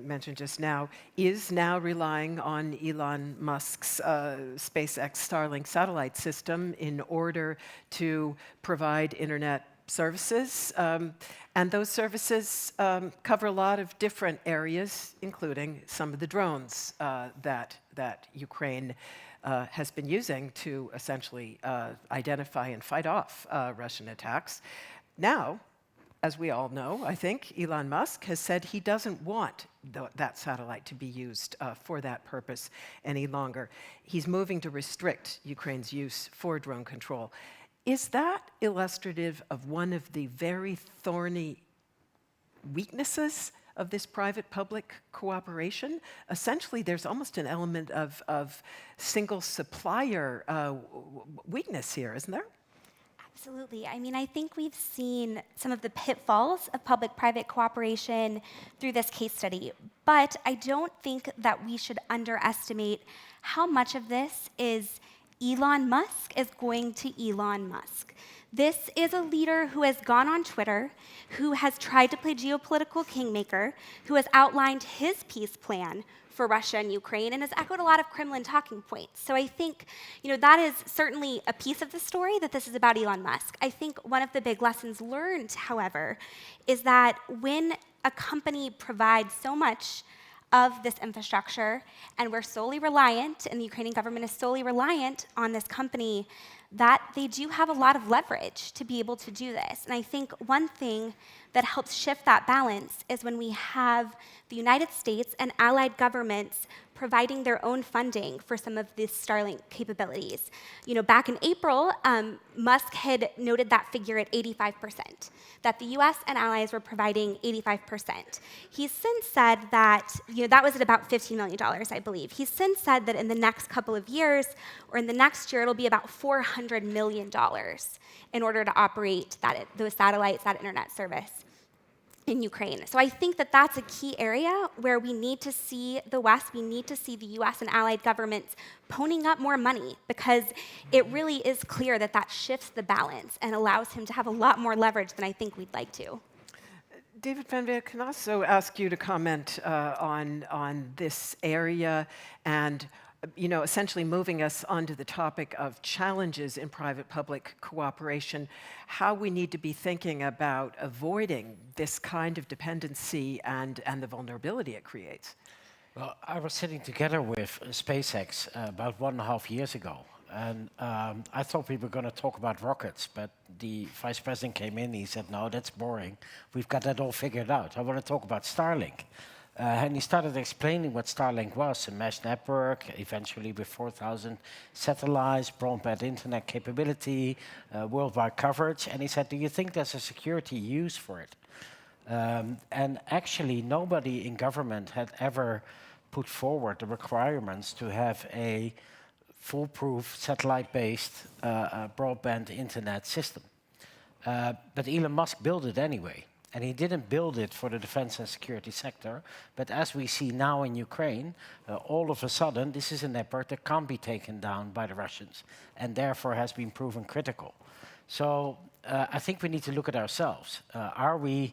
mentioned just now, is now relying on Elon Musk's SpaceX Starlink satellite system in order to provide internet services. And those services cover a lot of different areas, including some of the drones that Ukraine has been using to essentially identify and fight off Russian attacks. Now, as we all know, I think, Elon Musk has said he doesn't want that satellite to be used for that purpose any longer. He's moving to restrict Ukraine's use for drone control. Is that illustrative of one of the very thorny weaknesses of this private-public cooperation? Essentially, there's almost an element of single supplier weakness here, isn't there? Absolutely. I mean, I think we've seen some of the pitfalls of public-private cooperation through this case study, but I don't think that we should underestimate how much of this is Elon Musk is going to Elon Musk. This is a leader who has gone on Twitter, who has tried to play geopolitical kingmaker, who has outlined his peace plan for Russia and Ukraine, and has echoed a lot of Kremlin talking points. So I think, that is certainly a piece of the story, that this is about Elon Musk. I think one of the big lessons learned, however, is that when a company provides so much of this infrastructure, and we're solely reliant, and the Ukrainian government is solely reliant on this company, that they do have a lot of leverage to be able to do this. And I think one thing that helps shift that balance is when we have the United States and allied governments providing their own funding for some of these Starlink capabilities. Back in April, Musk had noted that figure at 85%, that the US and allies were providing 85%. He's since said that, that was at about $15 million, I believe. He's since said that in the next couple of years, or in the next year, it'll be about $400 million in order to operate those satellites, that internet service in Ukraine. So I think that that's a key area where we need to see the West, we need to see the US and allied governments ponying up more money, because it really is clear that that shifts the balance and allows him to have a lot more leverage than I think we'd like to. David Van Veer, can I also ask you to comment on this area and essentially moving us onto the topic of challenges in private-public cooperation, how we need to be thinking about avoiding this kind of dependency and the vulnerability it creates. Well, I was sitting together with SpaceX about 1.5 years ago, and I thought we were going to talk about rockets, but the vice president came in, he said, no, that's boring. We've got that all figured out. I want to talk about Starlink. And he started explaining what Starlink was, a mesh network, eventually with 4,000 satellites, broadband internet capability, worldwide coverage. And he said, do you think there's a security use for it? And actually, nobody in government had ever put forward the requirements to have a foolproof satellite-based broadband internet system. But Elon Musk built it anyway. And he didn't build it for the defense and security sector, but as we see now in Ukraine, all of a sudden, this is a network that can't be taken down by the Russians, and therefore has been proven critical. So I think we need to look at ourselves. Are we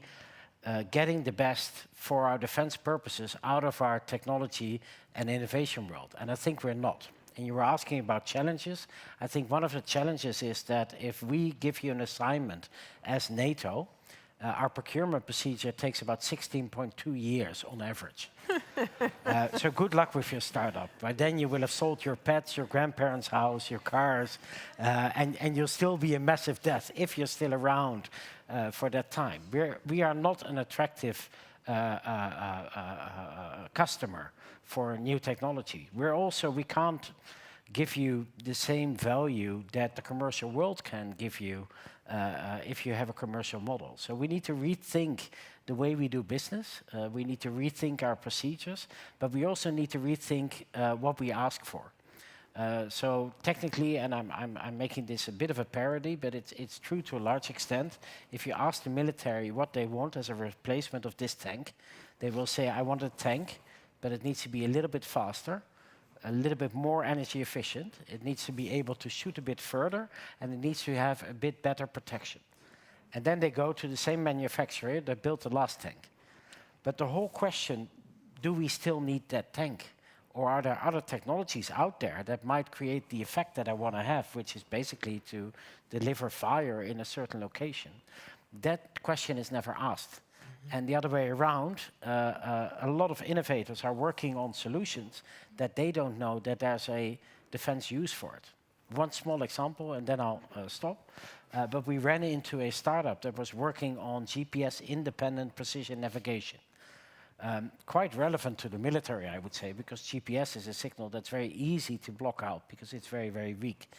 getting the best for our defense purposes out of our technology and innovation world? And I think we're not. And you were asking about challenges. I think one of the challenges is that if we give you an assignment as NATO, our procurement procedure takes about 16.2 years on average. So good luck with your startup. By then you will have sold your pets, your grandparents' house, your cars, and you'll still be in massive debt if you're still around for that time. We are not an attractive customer for new technology. We can't give you the same value that the commercial world can give you if you have a commercial model. So we need to rethink the way we do business. We need to rethink our procedures, but we also need to rethink what we ask for. So technically, and I'm making this a bit of a parody, but it's true to a large extent. If you ask the military what they want as a replacement of this tank, they will say, I want a tank, but it needs to be a little bit faster, a little bit more energy efficient. It needs to be able to shoot a bit further, and it needs to have a bit better protection. And then they go to the same manufacturer that built the last tank. But the whole question, do we still need that tank? Or are there other technologies out there that might create the effect that I want to have, which is basically to deliver fire in a certain location? That question is never asked. And the other way around, a lot of innovators are working on solutions that they don't know that there's a defense use for it. One small example, and then I'll stop. But we ran into a startup that was working on GPS-independent precision navigation. Quite relevant to the military, I would say, because GPS is a signal that's very easy to block out because it's very, very weak.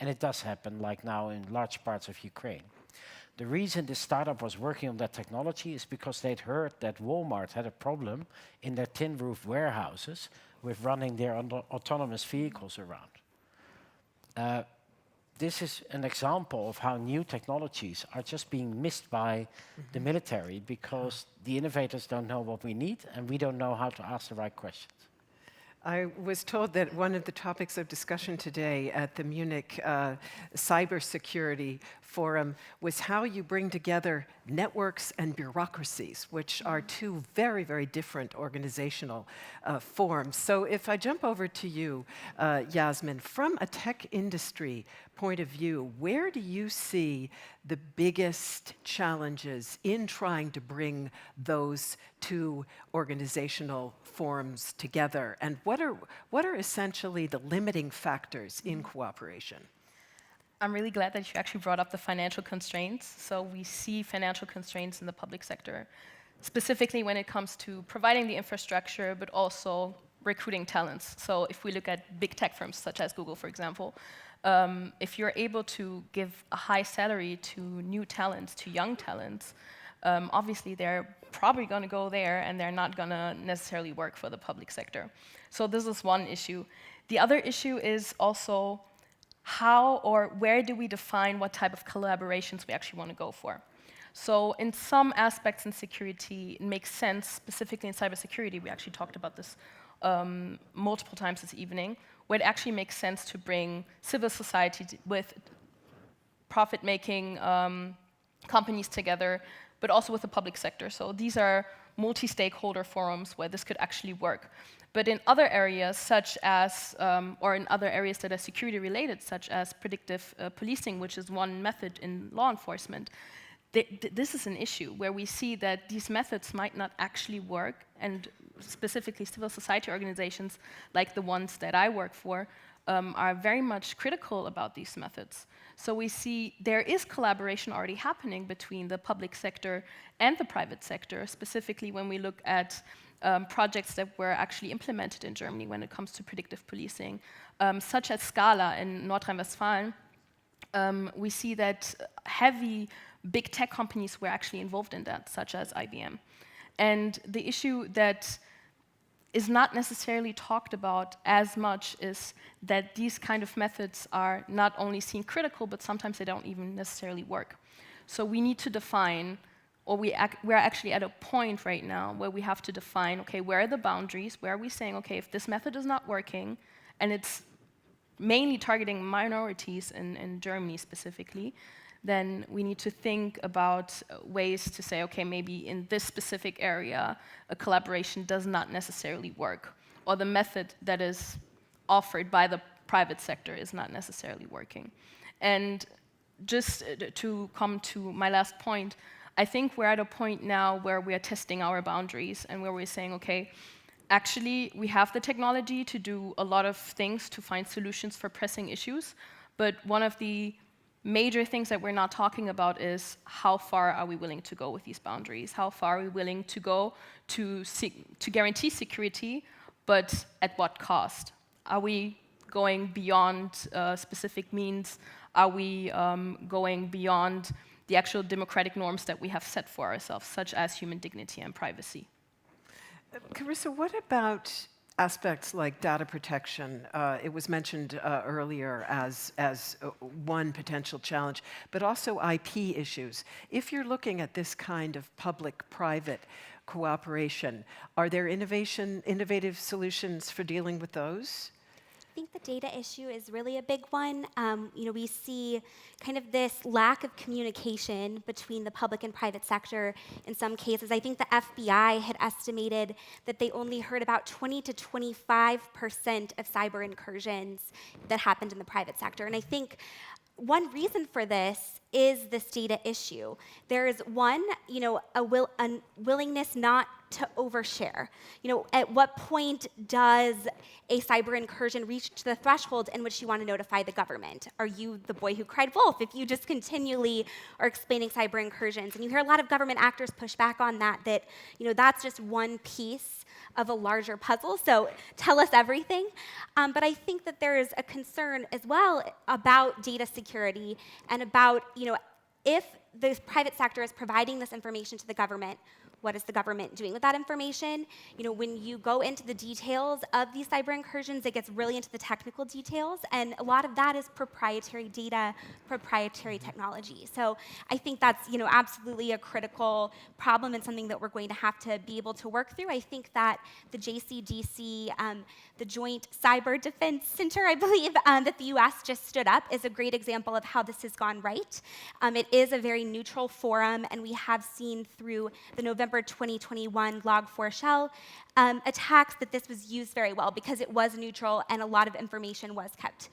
And it does happen, like now in large parts of Ukraine. The reason this startup was working on that technology is because they'd heard that Walmart had a problem in their tin roof warehouses with running their autonomous vehicles around. This is an example of how new technologies are just being missed by the military because the innovators don't know what we need and we don't know how to ask the right questions. I was told that one of the topics of discussion today at the Munich Cybersecurity Forum was how you bring together networks and bureaucracies, which are two very, very different organizational forms. So if I jump over to you, Yasmin, from a tech industry point of view, where do you see the biggest challenges in trying to bring those two organizational forms together? And what are essentially the limiting factors in cooperation? I'm really glad that you actually brought up the financial constraints. So we see financial constraints in the public sector, specifically when it comes to providing the infrastructure, but also recruiting talents. So if we look at big tech firms such as Google, for example, if you're able to give a high salary to new talents, to young talents, obviously they're probably going to go there and they're not going to necessarily work for the public sector. So this is one issue. The other issue is also how or where do we define what type of collaborations we actually want to go for. So in some aspects in security, it makes sense, specifically in cybersecurity, we actually talked about this multiple times this evening, where it actually makes sense to bring civil society with profit-making companies together, but also with the public sector. So these are multi-stakeholder forums where this could actually work. But in other areas, such as, or in other areas that are security-related, such as predictive policing, which is one method in law enforcement, this is an issue where we see that these methods might not actually work, and specifically civil society organizations like the ones that I work for are very much critical about these methods. So we see there is collaboration already happening between the public sector and the private sector, specifically when we look at projects that were actually implemented in Germany when it comes to predictive policing, such as Scala in Nordrhein-Westfalen. We see that heavy big tech companies were actually involved in that, such as IBM. And the issue that is not necessarily talked about as much is that these kind of methods are not only seen critical, but sometimes they don't even necessarily work. So we need to define, or we're actually at a point right now where we have to define, okay, where are the boundaries? Where are we saying, okay, if this method is not working, and it's mainly targeting minorities in Germany specifically, then we need to think about ways to say, okay, maybe in this specific area, a collaboration does not necessarily work, or the method that is offered by the private sector is not necessarily working. And just to come to my last point, I think we're at a point now where we are testing our boundaries and where we're saying, okay, actually, we have the technology to do a lot of things to find solutions for pressing issues, but one of the major things that we're not talking about is how far are we willing to go with these boundaries? How far are we willing to go to guarantee security, but at what cost? Are we going beyond specific means? Are we going beyond the actual democratic norms that we have set for ourselves, such as human dignity and privacy? Carissa, what about aspects like data protection? It was mentioned earlier as one potential challenge, but also IP issues. If you're looking at this kind of public-private cooperation, are there innovative solutions for dealing with those? I think the data issue is really a big one. We see kind of this lack of communication between the public and private sector in some cases. I think the FBI had estimated that they only heard about 20 to 25% of cyber incursions that happened in the private sector. And I think one reason for this is this data issue. There is one, a willingness not to overshare. At what point does a cyber incursion reach the threshold in which you want to notify the government? Are you the boy who cried wolf if you just continually are explaining cyber incursions? And you hear a lot of government actors push back on that that's just one piece of a larger puzzle, so tell us everything. But I think that there is a concern as well about data security and about, if the private sector is providing this information to the government, what is the government doing with that information? When you go into the details of these cyber incursions, it gets really into the technical details, and a lot of that is proprietary data, proprietary technology. So I think that's absolutely a critical problem and something that we're going to have to be able to work through. I think that the JCDC, the Joint Cyber Defense Center, I believe, that the U.S. just stood up, is a great example of how this has gone right. It is a very neutral forum, and we have seen through the November 2021 Log4 Shell attacks that this was used very well because it was neutral and a lot of information was kept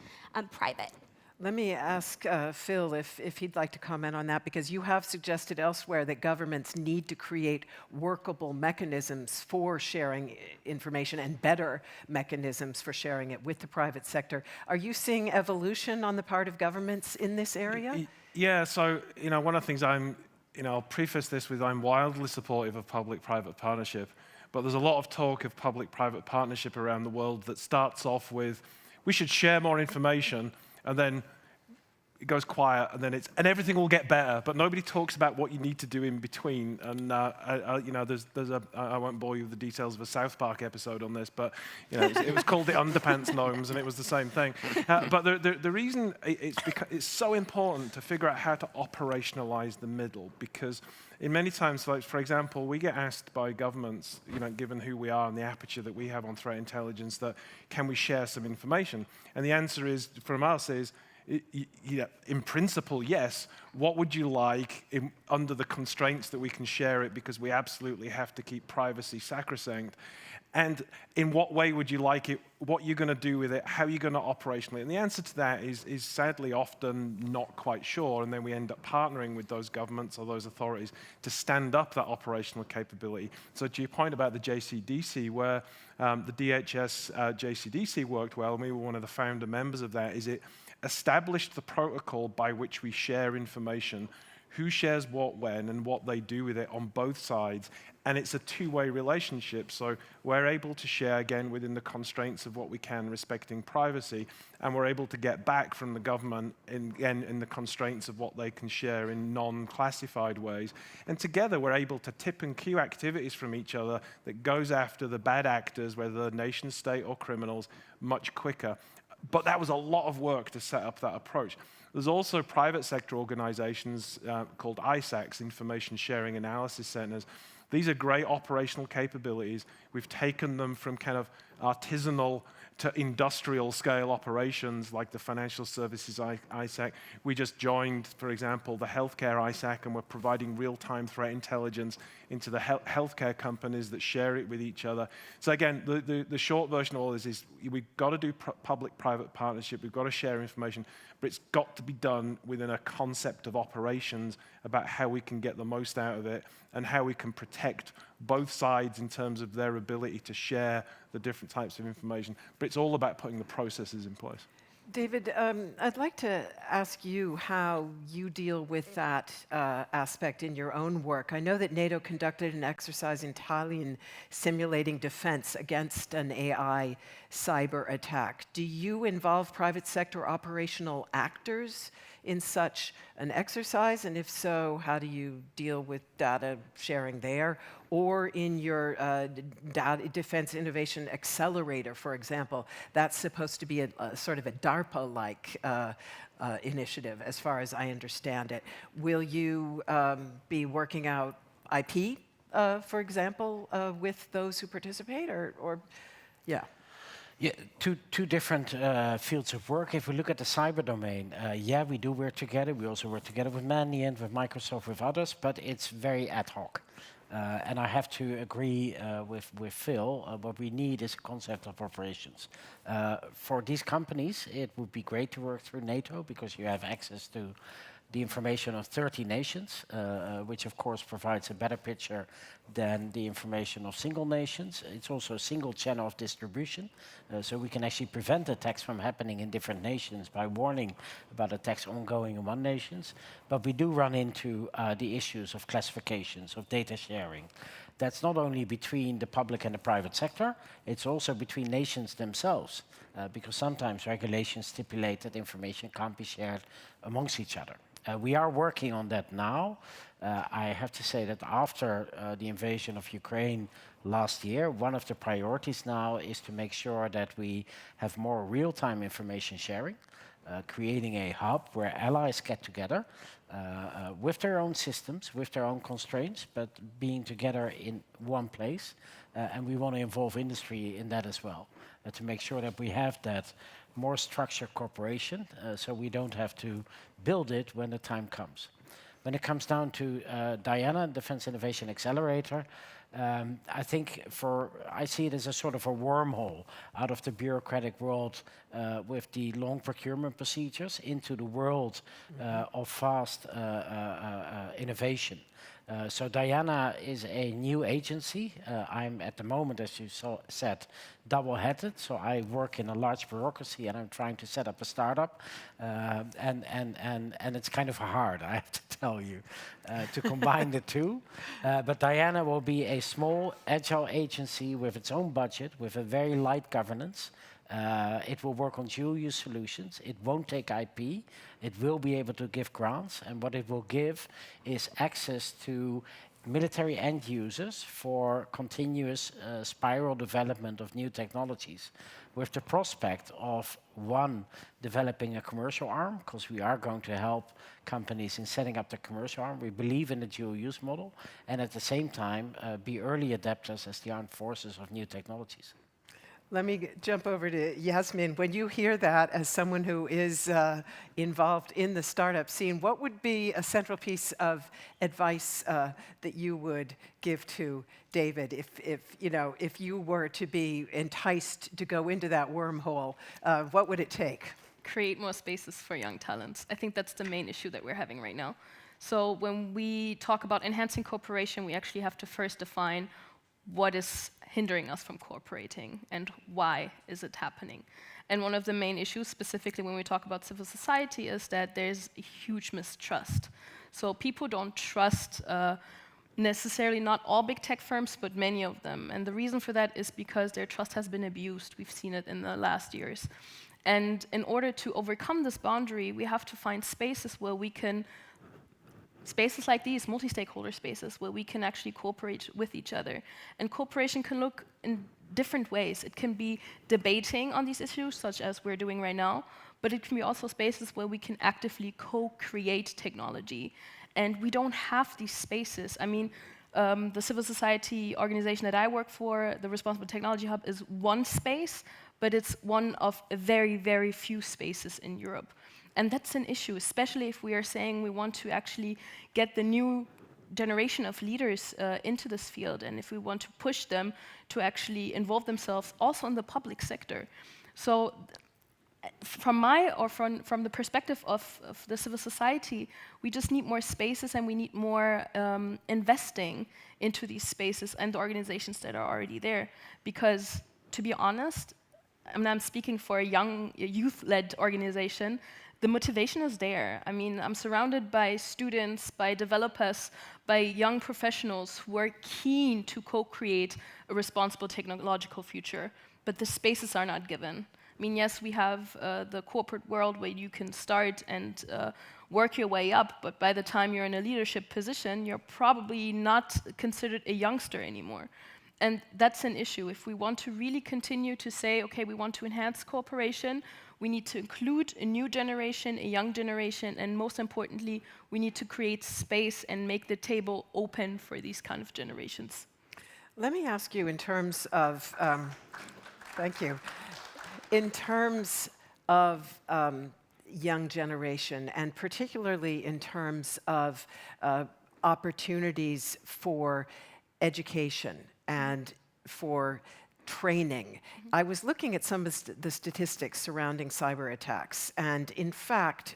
private. Let me ask Phil if he'd like to comment on that, because you have suggested elsewhere that governments need to create workable mechanisms for sharing information and better mechanisms for sharing it with the private sector. Are you seeing evolution on the part of governments in this area? Yeah, so one of the things I'll preface this with I'm wildly supportive of public-private partnership, but there's a lot of talk of public-private partnership around the world that starts off with, we should share more information, and then it goes quiet, and then and everything will get better, but nobody talks about what you need to do in between. And I won't bore you with the details of a South Park episode on this, but it was called the Underpants Gnomes, and it was the same thing. But the reason it's so important to figure out how to operationalize the middle, because in many times, like for example, we get asked by governments, given who we are and the aperture that we have on threat intelligence, that can we share some information? And the answer is, from us, is in principle, yes. What would you like under the constraints that we can share it, because we absolutely have to keep privacy sacrosanct? And in what way would you like it? What you're going to do with it? How are you going to operationally? And the answer to that is sadly often not quite sure, and then we end up partnering with those governments or those authorities to stand up that operational capability. So to your point about the JCDC, where the DHS JCDC worked well, and we were one of the founder members of that, is it established the protocol by which we share information, who shares what when, and what they do with it on both sides. And it's a two-way relationship, so we're able to share, again, within the constraints of what we can, respecting privacy, and we're able to get back from the government, in the constraints of what they can share in non-classified ways. And together, we're able to tip and cue activities from each other that goes after the bad actors, whether they're nation state or criminals, much quicker. But that was a lot of work to set up that approach. There's also private sector organizations called AICGS, Information Sharing Analysis Centers. These are great operational capabilities. We've taken them from kind of artisanal to industrial scale operations like the financial services ISAC. We just joined, for example, the healthcare ISAC, and we're providing real-time threat intelligence into the healthcare companies that share it with each other. So again, the short version of all this is we've got to do public-private partnership, we've got to share information, but it's got to be done within a concept of operations about how we can get the most out of it and how we can protect both sides in terms of their ability to share the different types of information. But it's all about putting the processes in place. David, I'd like to ask you how you deal with that aspect in your own work. I know that NATO conducted an exercise in Tallinn simulating defense against an AI cyber attack. Do you involve private sector operational actors in such an exercise? And if so, how do you deal with data sharing there? Or in your Defense Innovation Accelerator, for example, that's supposed to be a sort of a DARPA-like initiative, as far as I understand it. Will you be working out IP, for example, with those who participate, or yeah? Yeah, two different fields of work. If we look at the cyber domain, yeah, we do work together. We also work together with Mandiant, with Microsoft, with others, but it's very ad hoc. And I have to agree with Phil, what we need is a concept of operations. For these companies, it would be great to work through NATO because you have access to the information of 30 nations, which of course provides a better picture than the information of single nations. It's also a single channel of distribution, so we can actually prevent attacks from happening in different nations by warning about attacks ongoing in one nation. But we do run into the issues of classifications, of data sharing. That's not only between the public and the private sector, it's also between nations themselves, because sometimes regulations stipulate that information can't be shared amongst each other. We are working on that now. I have to say that after the invasion of Ukraine last year, one of the priorities now is to make sure that we have more real-time information sharing, creating a hub where allies get together with their own systems, with their own constraints, but being together in one place. And we want to involve industry in that as well, to make sure that we have that more structured cooperation, so we don't have to build it when the time comes. When it comes down to Diana, Defense Innovation Accelerator, I think I see it as a sort of a wormhole out of the bureaucratic world with the long procurement procedures into the world of fast innovation. So Diana is a new agency. I'm at the moment, as you said, double-headed. So I work in a large bureaucracy and I'm trying to set up a startup. And it's kind of hard, I have to tell you, to combine the two. But Diana will be a small, agile agency with its own budget, with a very light governance. It will work on dual-use solutions. It won't take IP. It will be able to give grants. And what it will give is access to military end users for continuous spiral development of new technologies, with the prospect of, one, developing a commercial arm, because we are going to help companies in setting up the commercial arm. We believe in the dual-use model, and at the same time, be early adapters as the armed forces of new technologies. Let me jump over to Yasmin. When you hear that, as someone who is involved in the startup scene, what would be a central piece of advice that you would give to David if you were to be enticed to go into that wormhole? What would it take? Create more spaces for young talents. I think that's the main issue that we're having right now. So when we talk about enhancing cooperation, we actually have to first define what is hindering us from cooperating and why is it happening. And one of the main issues, specifically when we talk about civil society, is that there's a huge mistrust. So people don't trust necessarily not all big tech firms, but many of them. And the reason for that is because their trust has been abused. We've seen it in the last years. And in order to overcome this boundary, we have to find spaces where we can spaces like these, multi-stakeholder spaces, where we can actually cooperate with each other. And cooperation can look in different ways. It can be debating on these issues, such as we're doing right now, but it can be also spaces where we can actively co-create technology. And we don't have these spaces. I mean, the civil society organization that I work for, the Responsible Technology Hub, is one space, but it's one of very, very few spaces in Europe. And that's an issue, especially if we are saying we want to actually get the new generation of leaders into this field, and if we want to push them to actually involve themselves also in the public sector. So from the perspective of the civil society, we just need more spaces and we need more investing into these spaces and the organizations that are already there. Because, to be honest, I'm speaking for a youth-led organization, the motivation is there. I mean, I'm surrounded by students, by developers, by young professionals who are keen to co-create a responsible technological future, but the spaces are not given. I mean, yes, we have the corporate world where you can start and work your way up, but by the time you're in a leadership position, you're probably not considered a youngster anymore. And that's an issue. If we want to really continue to say, okay, we want to enhance cooperation, we need to include a new generation, a young generation, and most importantly, we need to create space and make the table open for these kind of generations. Let me ask you in terms of, thank you, in terms of young generation, and particularly in terms of opportunities for education and for training. I was looking at some of the statistics surrounding cyber attacks, and in fact,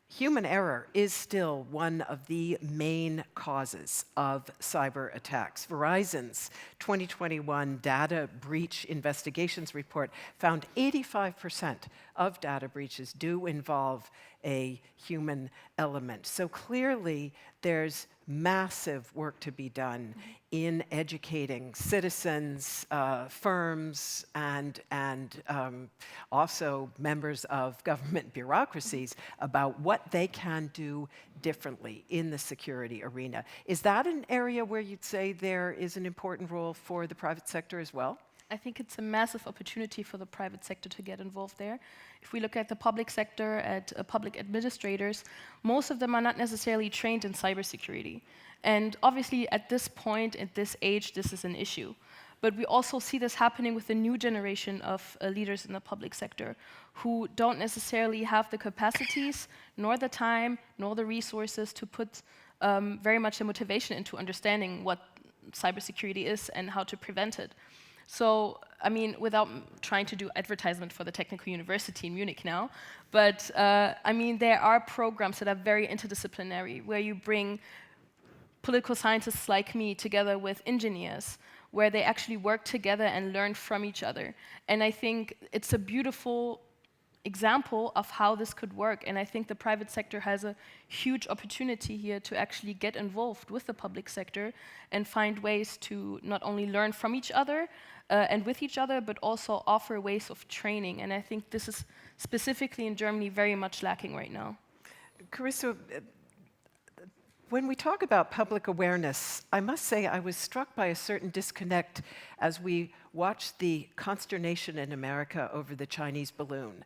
human error is still one of the main causes of cyber attacks. Verizon's 2021 data breach investigations report found 85% of data breaches do involve a human element. So clearly, there's massive work to be done in educating citizens, firms, and also members of government bureaucracies about what they can do differently in the security arena. Is that an area where you'd say there is an important role for the private sector as well? I think it's a massive opportunity for the private sector to get involved there. If we look at the public sector, at public administrators, most of them are not necessarily trained in cybersecurity. And obviously, at this point, at this age, this is an issue. But we also see this happening with the new generation of leaders in the public sector who don't necessarily have the capacities, nor the time, nor the resources to put very much the motivation into understanding what cybersecurity is and how to prevent it. So, I mean, without trying to do advertisement for the Technical University in Munich now, but I mean, there are programs that are very interdisciplinary, where you bring political scientists like me together with engineers, where they actually work together and learn from each other. And I think it's a beautiful example of how this could work. And I think the private sector has a huge opportunity here to actually get involved with the public sector and find ways to not only learn from each other and with each other, but also offer ways of training. And I think this is specifically in Germany very much lacking right now. Carissa, when we talk about public awareness, I must say I was struck by a certain disconnect as we watched the consternation in America over the Chinese balloon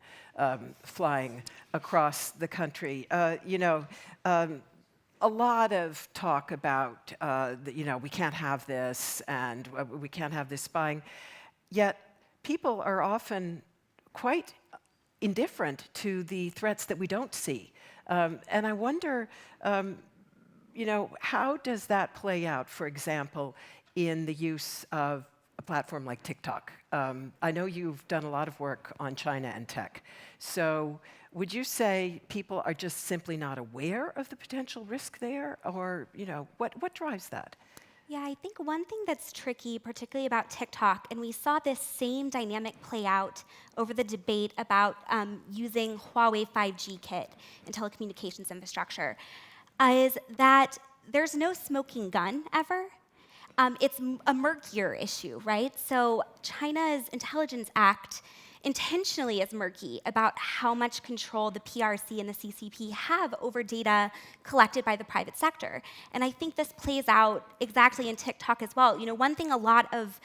flying across the country. A lot of talk about, we can't have this and we can't have this spying. Yet people are often quite indifferent to the threats that we don't see. And I wonder, how does that play out, for example, in the use of a platform like TikTok? I know you've done a lot of work on China and tech. So would you say people are just simply not aware of the potential risk there? Or, what drives that? Yeah, I think one thing that's tricky, particularly about TikTok, and we saw this same dynamic play out over the debate about using Huawei 5G kit in telecommunications infrastructure, is that there's no smoking gun ever. It's a murkier issue, right? So China's Intelligence Act intentionally is murky about how much control the PRC and the CCP have over data collected by the private sector. And I think this plays out exactly in TikTok as well. One thing a lot of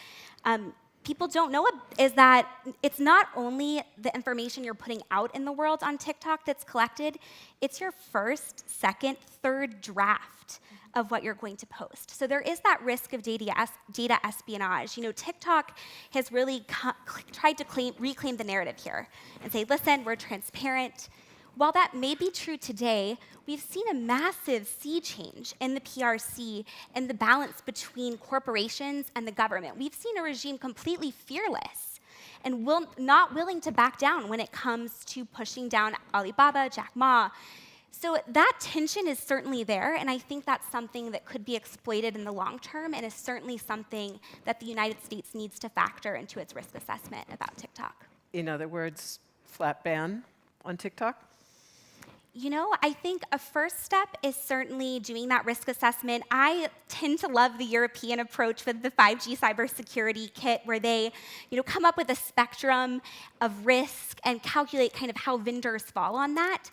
people don't know is that it's not only the information you're putting out in the world on TikTok that's collected, it's your first, second, third draft of what you're going to post. So there is that risk of data espionage. TikTok has really tried to reclaim the narrative here and say, listen, we're transparent. While that may be true today, we've seen a massive sea change in the PRC and the balance between corporations and the government. We've seen a regime completely fearless and not willing to back down when it comes to pushing down Alibaba, Jack Ma. So that tension is certainly there, and I think that's something that could be exploited in the long term, and is certainly something that the United States needs to factor into its risk assessment about TikTok. In other words, flat ban on TikTok? You know, I think a first step is certainly doing that risk assessment. I tend to love the European approach with the 5G cybersecurity kit, where they, come up with a spectrum of risk and calculate kind of how vendors fall on that.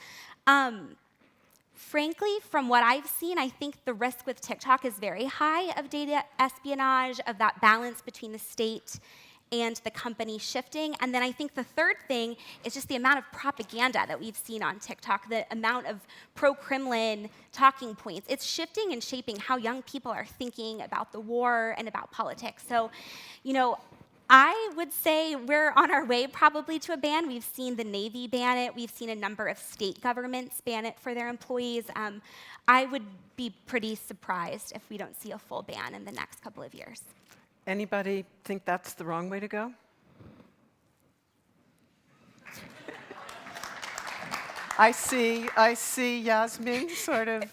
Frankly, from what I've seen, I think the risk with TikTok is very high of data espionage, of that balance between the state and the company shifting. And then I think the third thing is just the amount of propaganda that we've seen on TikTok, the amount of pro-Kremlin talking points. It's shifting and shaping how young people are thinking about the war and about politics. So, I would say we're on our way probably to a ban. We've seen the Navy ban it. We've seen a number of state governments ban it for their employees. I would be pretty surprised if we don't see a full ban in the next couple of years. Anybody think that's the wrong way to go? I see Yasmin sort of.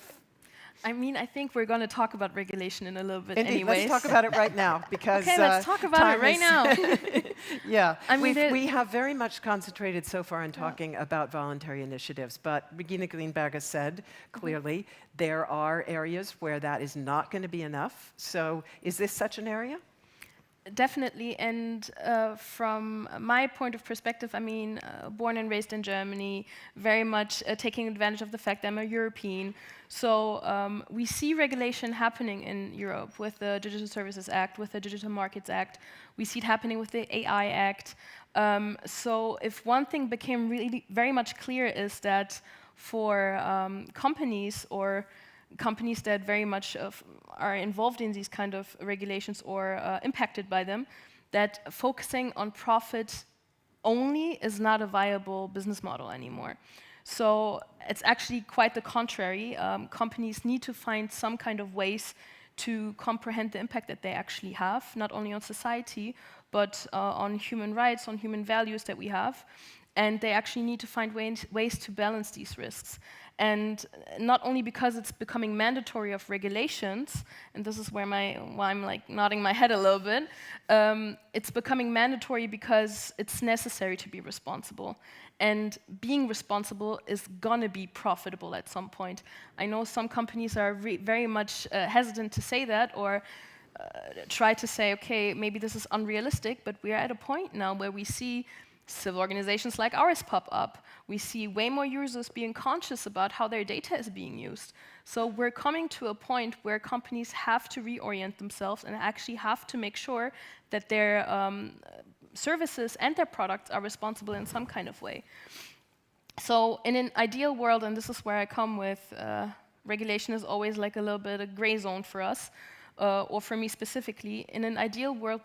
I mean, I think we're going to talk about regulation in a little bit Indeed, anyways. let's talk about it right now, because okay, let's talk about it right now. Yeah, I mean, we have very much concentrated so far on talking about voluntary initiatives, but Regine Grienberger said clearly there are areas where that is not going to be enough. So is this such an area? Definitely, and from my point of perspective, I mean, born and raised in Germany, very much taking advantage of the fact that I'm a European. So we see regulation happening in Europe with the Digital Services Act, with the Digital Markets Act. We see it happening with the AI Act. So if one thing became really very much clear is that for companies or companies that very much are involved in these kind of regulations or impacted by them, that focusing on profit only is not a viable business model anymore. So it's actually quite the contrary. Companies need to find some kind of ways to comprehend the impact that they actually have, not only on society, but on human rights, on human values that we have. And they actually need to find ways to balance these risks. And not only because it's becoming mandatory of regulations, and this is why I'm like nodding my head a little bit, it's becoming mandatory because it's necessary to be responsible. And being responsible is gonna be profitable at some point. I know some companies are very much hesitant to say that, or try to say, okay, maybe this is unrealistic, but we are at a point now where we see civil organizations like ours pop up. We see way more users being conscious about how their data is being used. So we're coming to a point where companies have to reorient themselves and actually have to make sure that their services and their products are responsible in some kind of way. So in an ideal world, and this is where I come with, regulation is always like a little bit a gray zone for us, or for me specifically. In an ideal world,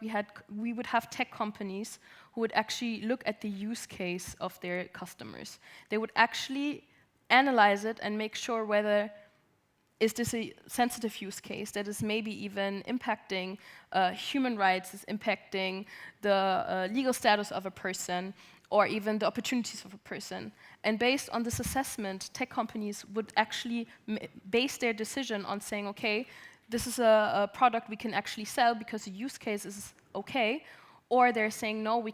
we would have tech companies who would actually look at the use case of their customers. They would actually analyze it and make sure whether is this a sensitive use case that is maybe even impacting human rights, is impacting the legal status of a person, or even the opportunities of a person. And based on this assessment, tech companies would actually base their decision on saying, okay, this is a product we can actually sell because the use case is okay, or they're saying, no, we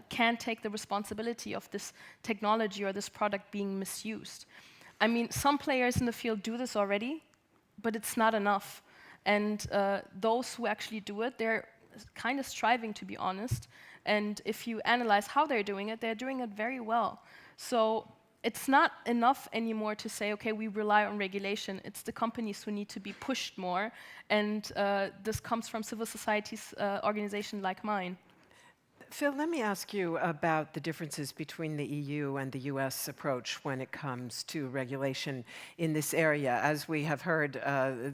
can't take the responsibility of this technology or this product being misused. I mean, some players in the field do this already, but it's not enough. And those who actually do it, they're kind of striving, to be honest. And if you analyze how they're doing it very well. So it's not enough anymore to say, okay, we rely on regulation. It's the companies who need to be pushed more. And this comes from civil society's organization like mine. Phil, let me ask you about the differences between the EU and the US approach when it comes to regulation in this area. As we have heard,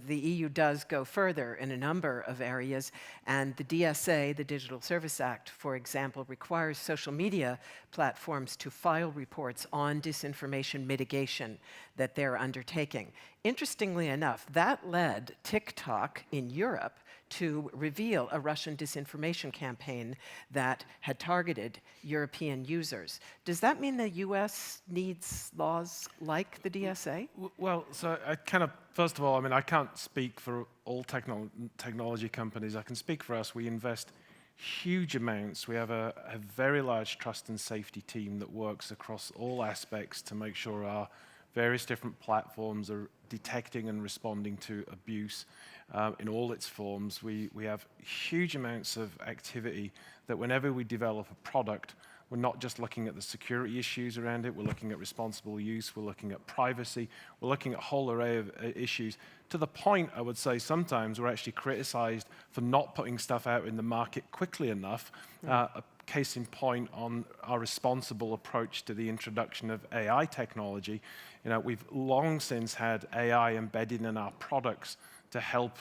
the EU does go further in a number of areas, and the DSA, the Digital Service Act, for example, requires social media platforms to file reports on disinformation mitigation that they're undertaking. Interestingly enough, that led TikTok in Europe to reveal a Russian disinformation campaign that had targeted European users. Does that mean the US needs laws like the DSA? Well, so I kind of, first of all, I mean, I can't speak for all technology companies. I can speak for us. We invest huge amounts. We have a very large trust and safety team that works across all aspects to make sure our various different platforms are detecting and responding to abuse in all its forms. We have huge amounts of activity that whenever we develop a product, we're not just looking at the security issues around it, we're looking at responsible use, we're looking at privacy, we're looking at a whole array of issues, to the point, I would say, sometimes we're actually criticized for not putting stuff out in the market quickly enough. A case in point on our responsible approach to the introduction of AI technology. You know, we've long since had AI embedded in our products to help,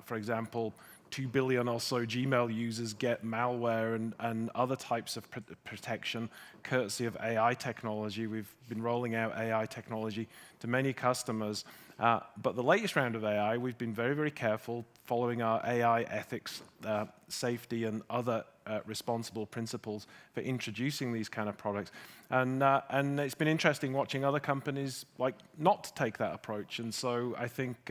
for example, 2 billion or so Gmail users get malware and other types of protection courtesy of AI technology. We've been rolling out AI technology to many customers. But the latest round of AI, we've been very, very careful following our AI ethics, safety, and other responsible principles for introducing these kind of products. And it's been interesting watching other companies like not take that approach. And so I think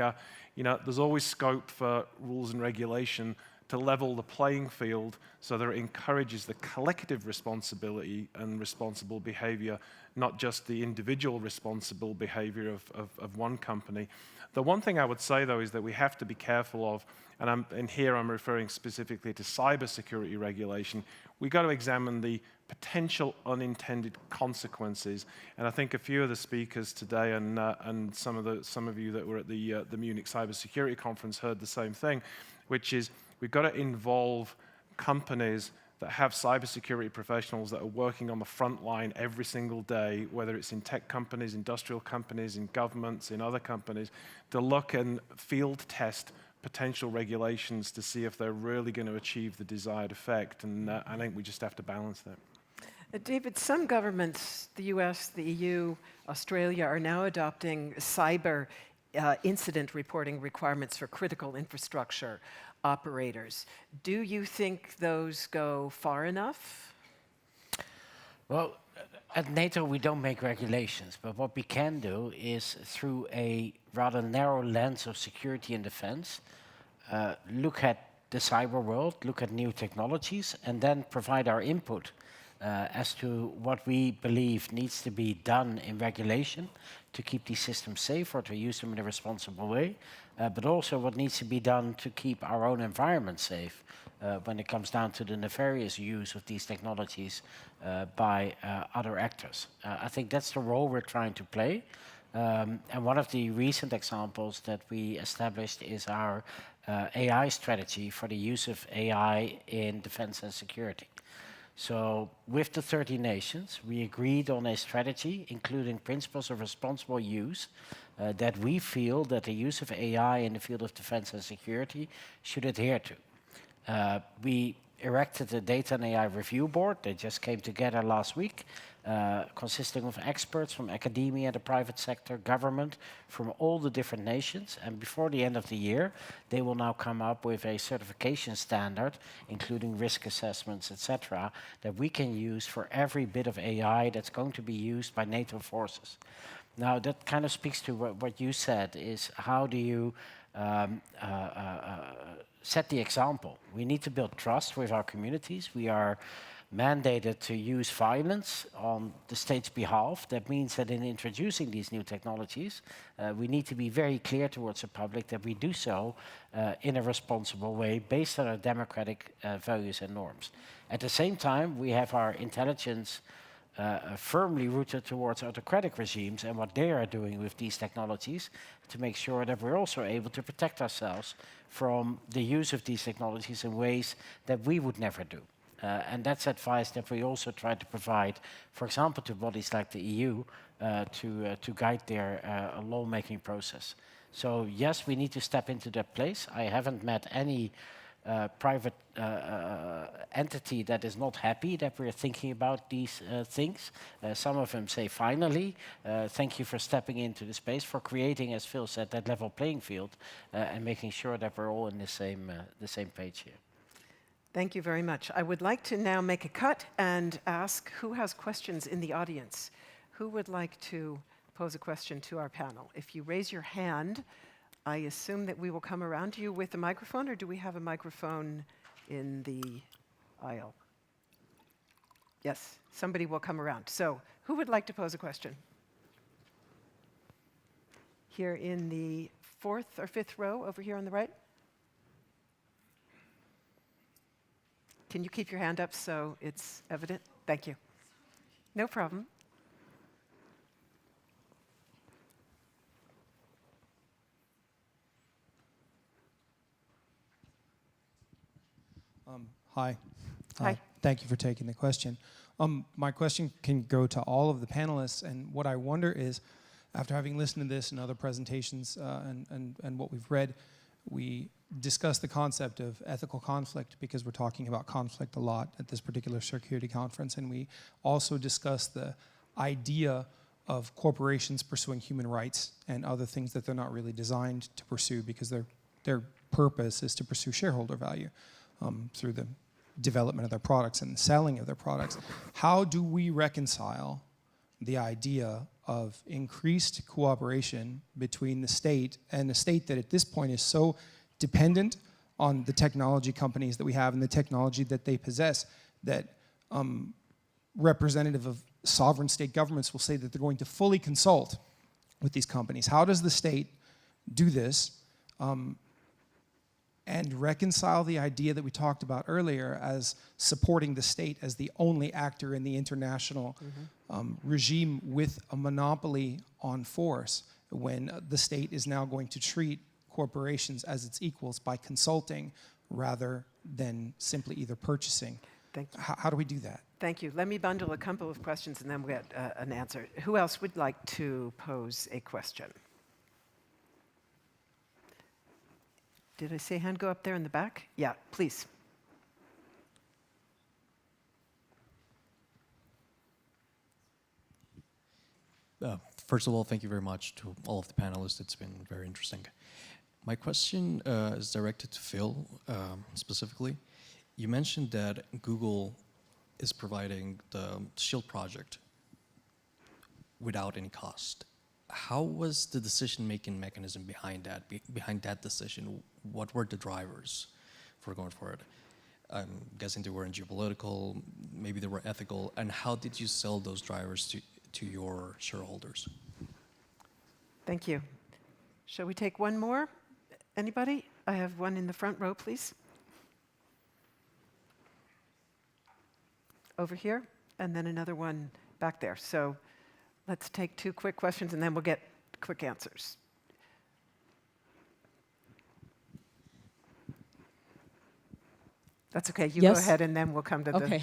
you know, there's always scope for rules and regulation to level the playing field so that it encourages the collective responsibility and responsible behavior, not just the individual responsible behavior of one company. The one thing I would say, though, is that we have to be careful of, and here I'm referring specifically to cybersecurity regulation, we've got to examine the potential unintended consequences. And I think a few of the speakers today and some of you that were at the Munich Cybersecurity Conference heard the same thing, which is we've got to involve companies that have cybersecurity professionals that are working on the front line every single day, whether it's in tech companies, industrial companies, in governments, in other companies, to look and field test potential regulations to see if they're really going to achieve the desired effect. And I think we just have to balance that. David, some governments, the US, the EU, Australia, are now adopting cyber incident reporting requirements for critical infrastructure operators. Do you think those go far enough? Well, at NATO we don't make regulations, but what we can do is, through a rather narrow lens of security and defense, look at the cyber world, look at new technologies, and then provide our input as to what we believe needs to be done in regulation to keep these systems safe or to use them in a responsible way, but also what needs to be done to keep our own environment safe when it comes down to the nefarious use of these technologies by other actors. I think that's the role we're trying to play. And one of the recent examples that we established is our AI strategy for the use of AI in defense and security. So with the 30 nations, we agreed on a strategy, including principles of responsible use, that we feel that the use of AI in the field of defense and security should adhere to. We erected a data and AI review board. They just came together last week, consisting of experts from academia, the private sector, government, from all the different nations. And before the end of the year, they will now come up with a certification standard, including risk assessments, etc., that we can use for every bit of AI that's going to be used by NATO forces. Now, that kind of speaks to what you said, is how do you set the example? We need to build trust with our communities. We are mandated to use violence on the state's behalf. That means that in introducing these new technologies, we need to be very clear towards the public that we do so in a responsible way based on our democratic values and norms. At the same time, we have our intelligence firmly rooted towards autocratic regimes and what they are doing with these technologies to make sure that we're also able to protect ourselves from the use of these technologies in ways that we would never do. And that's advice that we also try to provide, for example, to bodies like the EU to guide their lawmaking process. So yes, we need to step into that place. I haven't met any private entity that is not happy that we're thinking about these things. Some of them say, finally, thank you for stepping into the space, for creating, as Phil said, that level playing field, and making sure that we're all on the same page here. Thank you very much. I would like to now make a cut and ask who has questions in the audience. Who would like to pose a question to our panel? If you raise your hand, I assume that we will come around to you with a microphone, or do we have a microphone in the aisle? Yes, somebody will come around. So who would like to pose a question? Here in the 4th or 5th row, over here on the right. Can you keep your hand up so it's evident? Thank you. No problem. Hi. Hi. Thank you for taking the question. My question can go to all of the panelists, and what I wonder is, after having listened to this and other presentations and what we've read, we discussed the concept of ethical conflict because we're talking about conflict a lot at this particular security conference, and we also discussed the idea of corporations pursuing human rights and other things that they're not really designed to pursue because their purpose is to pursue shareholder value through the development of their products and the selling of their products. How do we reconcile the idea of increased cooperation between the state and a state that at this point is so dependent on the technology companies that we have and the technology that they possess that representative of sovereign state governments will say that they're going to fully consult with these companies? How does the state do this and reconcile the idea that we talked about earlier as supporting the state as the only actor in the international regime with a monopoly on force when the state is now going to treat corporations as its equals by consulting rather than simply either purchasing? Thank you. How do we do that? Thank you. Let me bundle a couple of questions and then we'll get an answer. Who else would like to pose a question? Did I see a hand go up there in the back? Yeah, please. First of all, thank you very much to all of the panelists. It's been very interesting. My question is directed to Phil specifically. You mentioned that Google is providing the SHIELD project without any cost. How was the decision-making mechanism behind that decision? What were the drivers for going for it? I'm guessing they were in geopolitical, maybe they were ethical, and how did you sell those drivers to your shareholders? Thank you. Shall we take one more? Anybody? I have one in the front row, please. Over here, and then another one back there. So let's take 2 quick questions and then we'll get quick answers. That's okay. You go ahead and then we'll come to okay.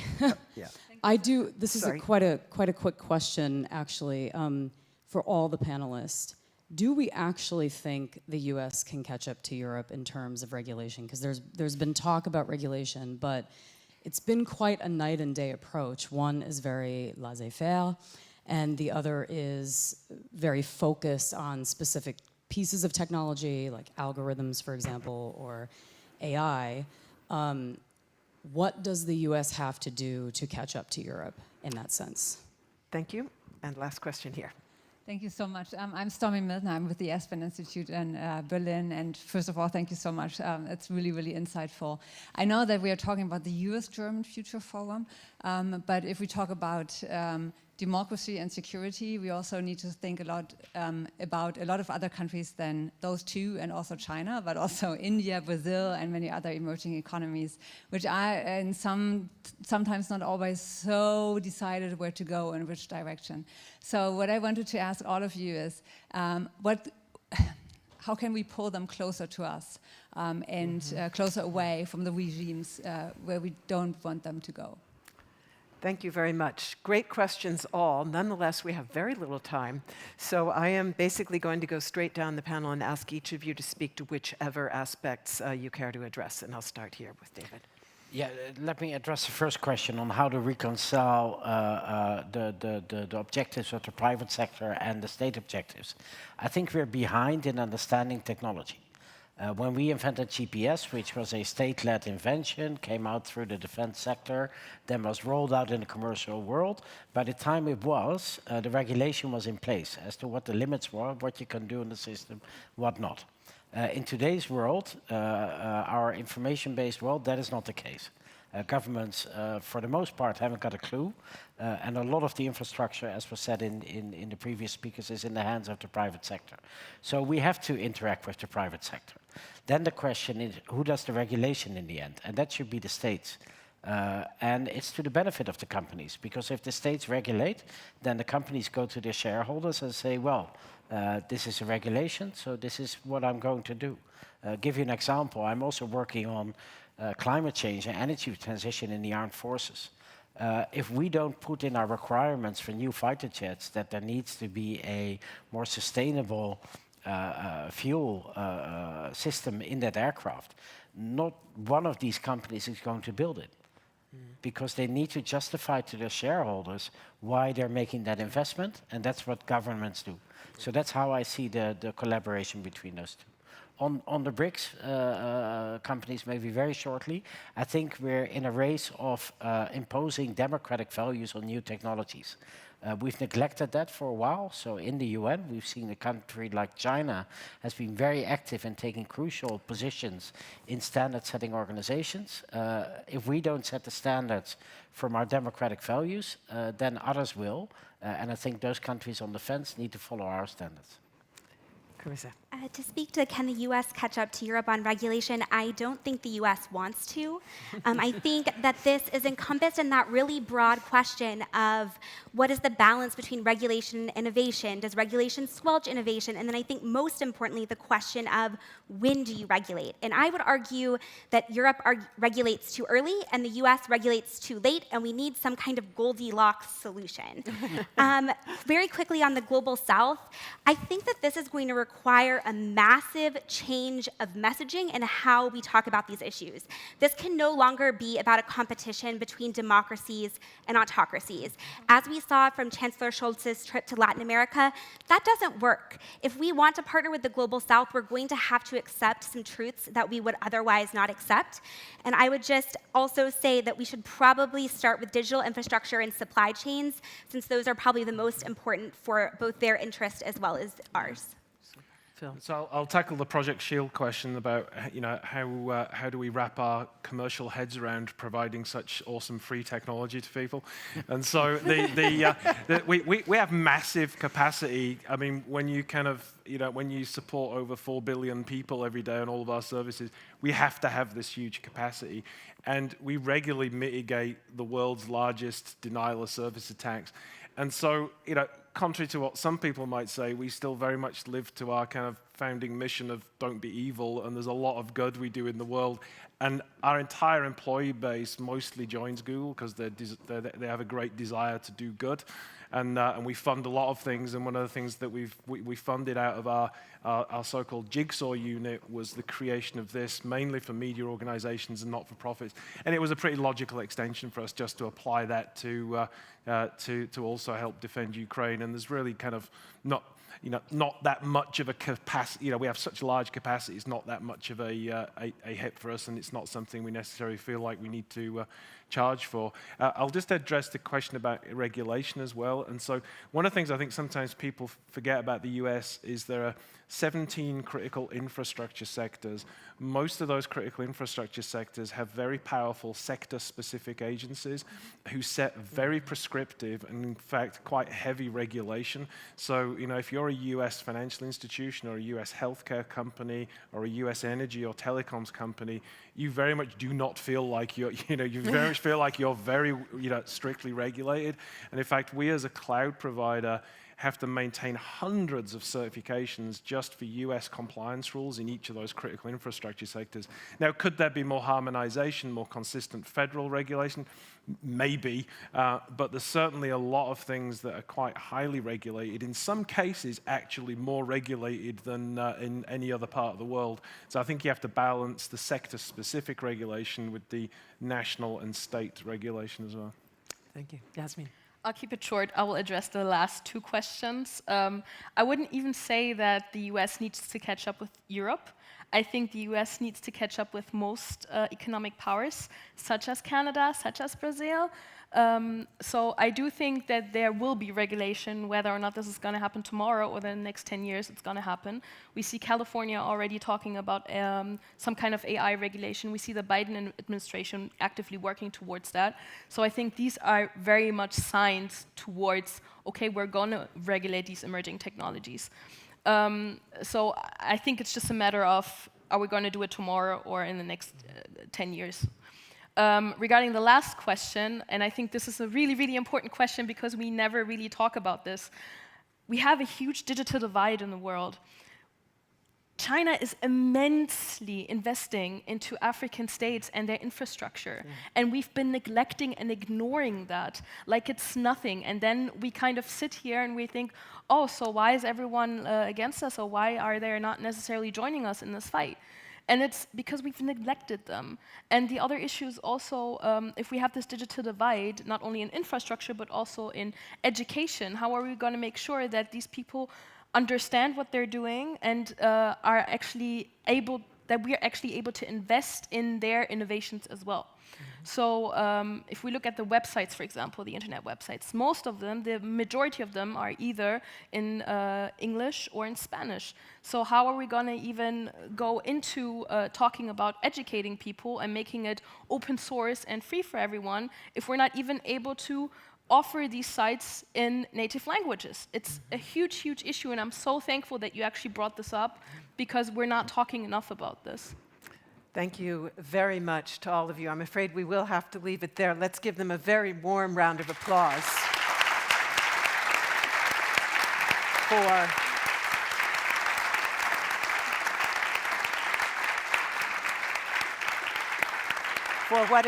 Yeah. I do. This Sorry. is quite a quick question, actually, for all the panelists. Do we actually think the U.S. can catch up to Europe in terms of regulation? Because there's been talk about regulation, but it's been quite a night and day approach. One is very laissez-faire, and the other is very focused on specific pieces of technology, like algorithms, for example, or AI. What does the U.S. have to do to catch up to Europe in that sense? Thank you. And last question here. Thank you so much. I'm Stormy Milton. I'm with the Aspen Institute in Berlin. And first of all, thank you so much. It's really, really insightful. I know that we are talking about the U.S German Futures Forum, but if we talk about democracy and security, we also need to think a lot about a lot of other countries than those two, and also China, but also India, Brazil, and many other emerging economies, which are sometimes not always so decided where to go in which direction. So what I wanted to ask all of you is, how can we pull them closer to us and closer away from the regimes where we don't want them to go? Thank you very much. Great questions all. Nonetheless, we have very little time. So I am basically going to go straight down the panel and ask each of you to speak to whichever aspects you care to address. And I'll start here with David. Yeah, let me address the first question on how to reconcile the objectives of the private sector and the state objectives. I think we're behind in understanding technology. When we invented GPS, which was a state-led invention, came out through the defense sector, then was rolled out in the commercial world, by the time it was, the regulation was in place as to what the limits were, what you can do in the system, what not. In today's world, our information-based world, that is not the case. Governments, for the most part, haven't got a clue, and a lot of the infrastructure, as was said in the previous speakers, is in the hands of the private sector. So we have to interact with the private sector. Then the question is, who does the regulation in the end? And that should be the states. And it's to the benefit of the companies, because if the states regulate, then the companies go to their shareholders and say, well, this is a regulation, so this is what I'm going to do. Give you an example, I'm also working on climate change and energy transition in the armed forces. If we don't put in our requirements for new fighter jets that there needs to be a more sustainable fuel system in that aircraft, not one of these companies is going to build it. Because they need to justify to their shareholders why they're making that investment, and that's what governments do. So that's how I see the collaboration between those two. On the BRICS companies, maybe very shortly, I think we're in a race of imposing democratic values on new technologies. We've neglected that for a while. So in the UN, we've seen a country like China has been very active in taking crucial positions in standard-setting organizations. If we don't set the standards from our democratic values, then others will. And I think those countries on the fence need to follow our standards. To speak to, can the U.S. catch up to Europe on regulation, I don't think the U.S. wants to. I think that this is encompassed in that really broad question of what is the balance between regulation and innovation? Does regulation squelch innovation? And then I think most importantly, the question of when do you regulate? And I would argue that Europe regulates too early and the U.S. regulates too late, and we need some kind of Goldilocks solution. Very quickly on the global south, I think that this is going to require a massive change of messaging and how we talk about these issues. This can no longer be about a competition between democracies and autocracies. As we saw from Chancellor Scholz's trip to Latin America, that doesn't work. If we want to partner with the global south, we're going to have to accept some truths that we would otherwise not accept. And I would just also say that we should probably start with digital infrastructure and supply chains, since those are probably the most important for both their interest as well as ours. So I'll tackle the Project Shield question about how do we wrap our commercial heads around providing such awesome free technology to people, and so we have massive capacity. I mean, when you when you support over 4 billion people every day on all of our services, we have to have this huge capacity, and we regularly mitigate the world's largest denial of service attacks, and so contrary to what some people might say, we still very much live to our kind of founding mission of don't be evil, and there's a lot of good we do in the world. And our entire employee base mostly joins Google because they have a great desire to do good. And we fund a lot of things, and one of the things that we funded out of our so-called Jigsaw unit was the creation of this, mainly for media organizations and not-for-profits. And it was a pretty logical extension for us just to apply that to also help defend Ukraine. And there's really kind of not that much of a capacity. We have such large capacity, it's not that much of a hit for us, and it's not something we necessarily feel like we need to charge for. I'll just address the question about regulation as well. And so one of the things I think sometimes people forget about the US is there are 17 critical infrastructure sectors. Most of those critical infrastructure sectors have very powerful sector-specific agencies who set very prescriptive and, in fact, quite heavy regulation. So, if you're a US financial institution or a US healthcare company or a US energy or telecoms company, you very much do not feel like you very much feel like you're very, strictly regulated. And in fact, we as a cloud provider have to maintain hundreds of certifications just for US compliance rules in each of those critical infrastructure sectors. Now, could there be more harmonization, more consistent federal regulation? maybe, but there's certainly a lot of things that are quite highly regulated, in some cases actually more regulated than in any other part of the world. So I think you have to balance the sector-specific regulation with the national and state regulation as well. Thank you. Yasmin. I'll keep it short. I will address the last two questions. I wouldn't even say that the US needs to catch up with Europe. I think the US needs to catch up with most economic powers, such as Canada, such as Brazil. So I do think that there will be regulation, whether or not this is going to happen tomorrow or the next 10 years, it's going to happen. We see California already talking about some kind of AI regulation. We see the Biden administration actively working towards that. So I think these are very much signs towards, okay, we're going to regulate these emerging technologies. So I think it's just a matter of, are we going to do it tomorrow or in the next 10 years? Regarding the last question, and I think this is a really, really important question because we never really talk about this, we have a huge digital divide in the world. China is immensely investing into African states and their infrastructure. Yeah. And we've been neglecting and ignoring that like it's nothing. And then we kind of sit here and we think, oh, so why is everyone against us? Or why are they not necessarily joining us in this fight? And it's because we've neglected them. And the other issue is also, if we have this digital divide, not only in infrastructure, but also in education, how are we going to make sure that these people understand what they're doing and are actually able, that we are actually able to invest in their innovations as well. Mm-hmm. So if we look at the websites, for example, the internet websites, most of them, the majority of them are either in English or in Spanish. So how are we going to even go into talking about educating people and making it open source and free for everyone if we're not even able to offer these sites in native languages? It's a huge, huge issue, and I'm so thankful that you actually brought this up because we're not talking enough about this. Thank you very much to all of you. I'm afraid we will have to leave it there. Let's give them a very warm round of applause for what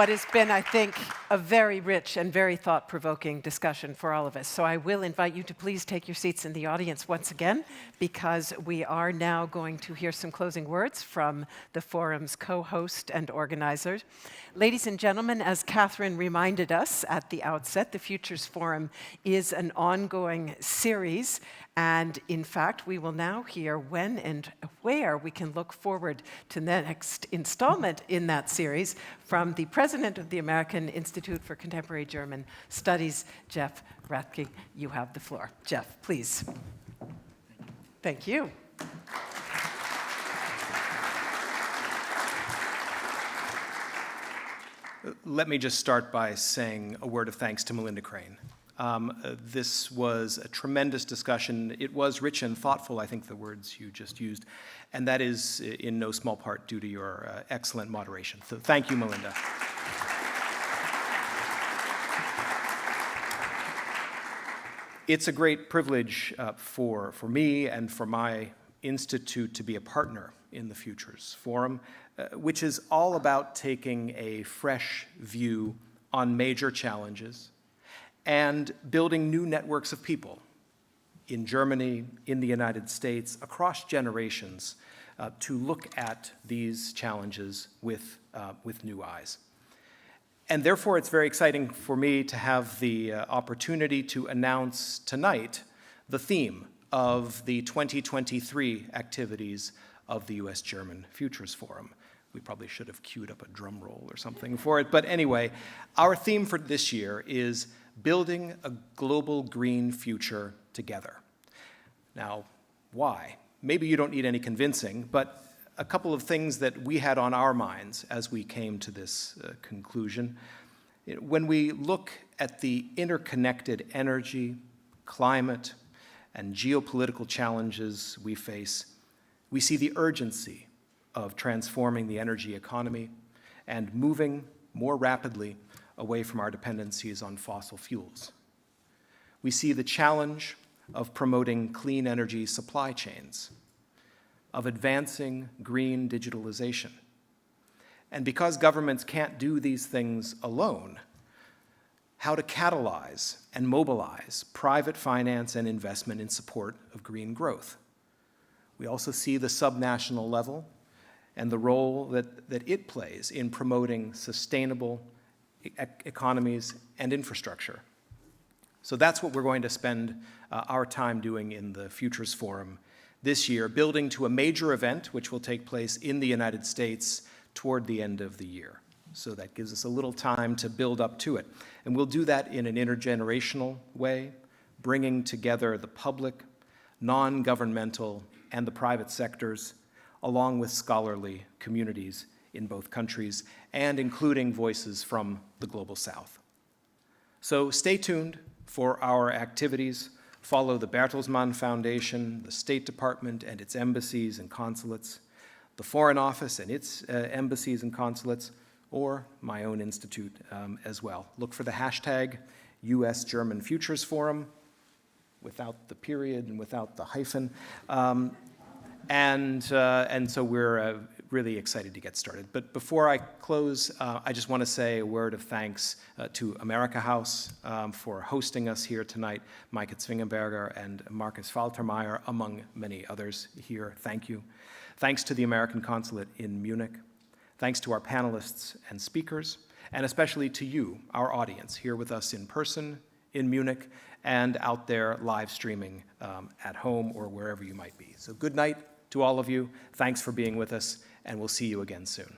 has been, I think, a very rich and very thought-provoking discussion for all of us. So I will invite you to please take your seats in the audience once again, because we are now going to hear some closing words from the forum's co-host and organizers. Ladies and gentlemen, as Catherine reminded us at the outset, the Futures Forum is an ongoing series. And in fact, we will now hear when and where we can look forward to the next installment in that series from the president of the American Institute for Contemporary German Studies, Jeff Rathke. You have the floor. Jeff, please. Thank you. Let me just start by saying a word of thanks to Melinda Crane. This was a tremendous discussion. It was rich and thoughtful, I think the words you just used, and that is in no small part due to your excellent moderation. So thank you, Melinda. It's a great privilege for me and for my institute to be a partner in the Futures Forum, which is all about taking a fresh view on major challenges and building new networks of people in Germany, in the United States, across generations, to look at these challenges with new eyes. And therefore, it's very exciting for me to have the opportunity to announce tonight the theme of the 2023 activities of the U.S. German Futures Forum. We probably should have queued up a drum roll or something for it. But anyway, our theme for this year is building a global green future together. Now, why? Maybe you don't need any convincing, but a couple of things that we had on our minds as we came to this conclusion. When we look at the interconnected energy, climate, and geopolitical challenges we face, we see the urgency of transforming the energy economy and moving more rapidly away from our dependencies on fossil fuels. We see the challenge of promoting clean energy supply chains, of advancing green digitalization, And because governments can't do these things alone, how to catalyze and mobilize private finance and investment in support of green growth. We also see the subnational level and the role that it plays in promoting sustainable economies and infrastructure. So that's what we're going to spend our time doing in the Futures Forum this year, building to a major event which will take place in the United States toward the end of the year. So that gives us a little time to build up to it. And we'll do that in an intergenerational way, bringing together the public, non-governmental, and the private sectors, along with scholarly communities in both countries, and including voices from the Global South. So stay tuned for our activities. Follow the Bertelsmann Foundation, the State Department and its embassies and consulates, the Foreign Office and its embassies and consulates, or my own institute as well. Look for the hashtag U.S. German Futures Forum, without the period and without the hyphen. And so we're really excited to get started. But before I close, I just want to say a word of thanks to Amerikahaus for hosting us here tonight, Maike Zwingenberger and Markus Faltermeyer, among many others here. Thank you. Thanks to the American Consulate in Munich. Thanks to our panelists and speakers, and especially to you, our audience, here with us in person in Munich and out there live streaming at home or wherever you might be. So good night to all of you. Thanks for being with us, and we'll see you again soon.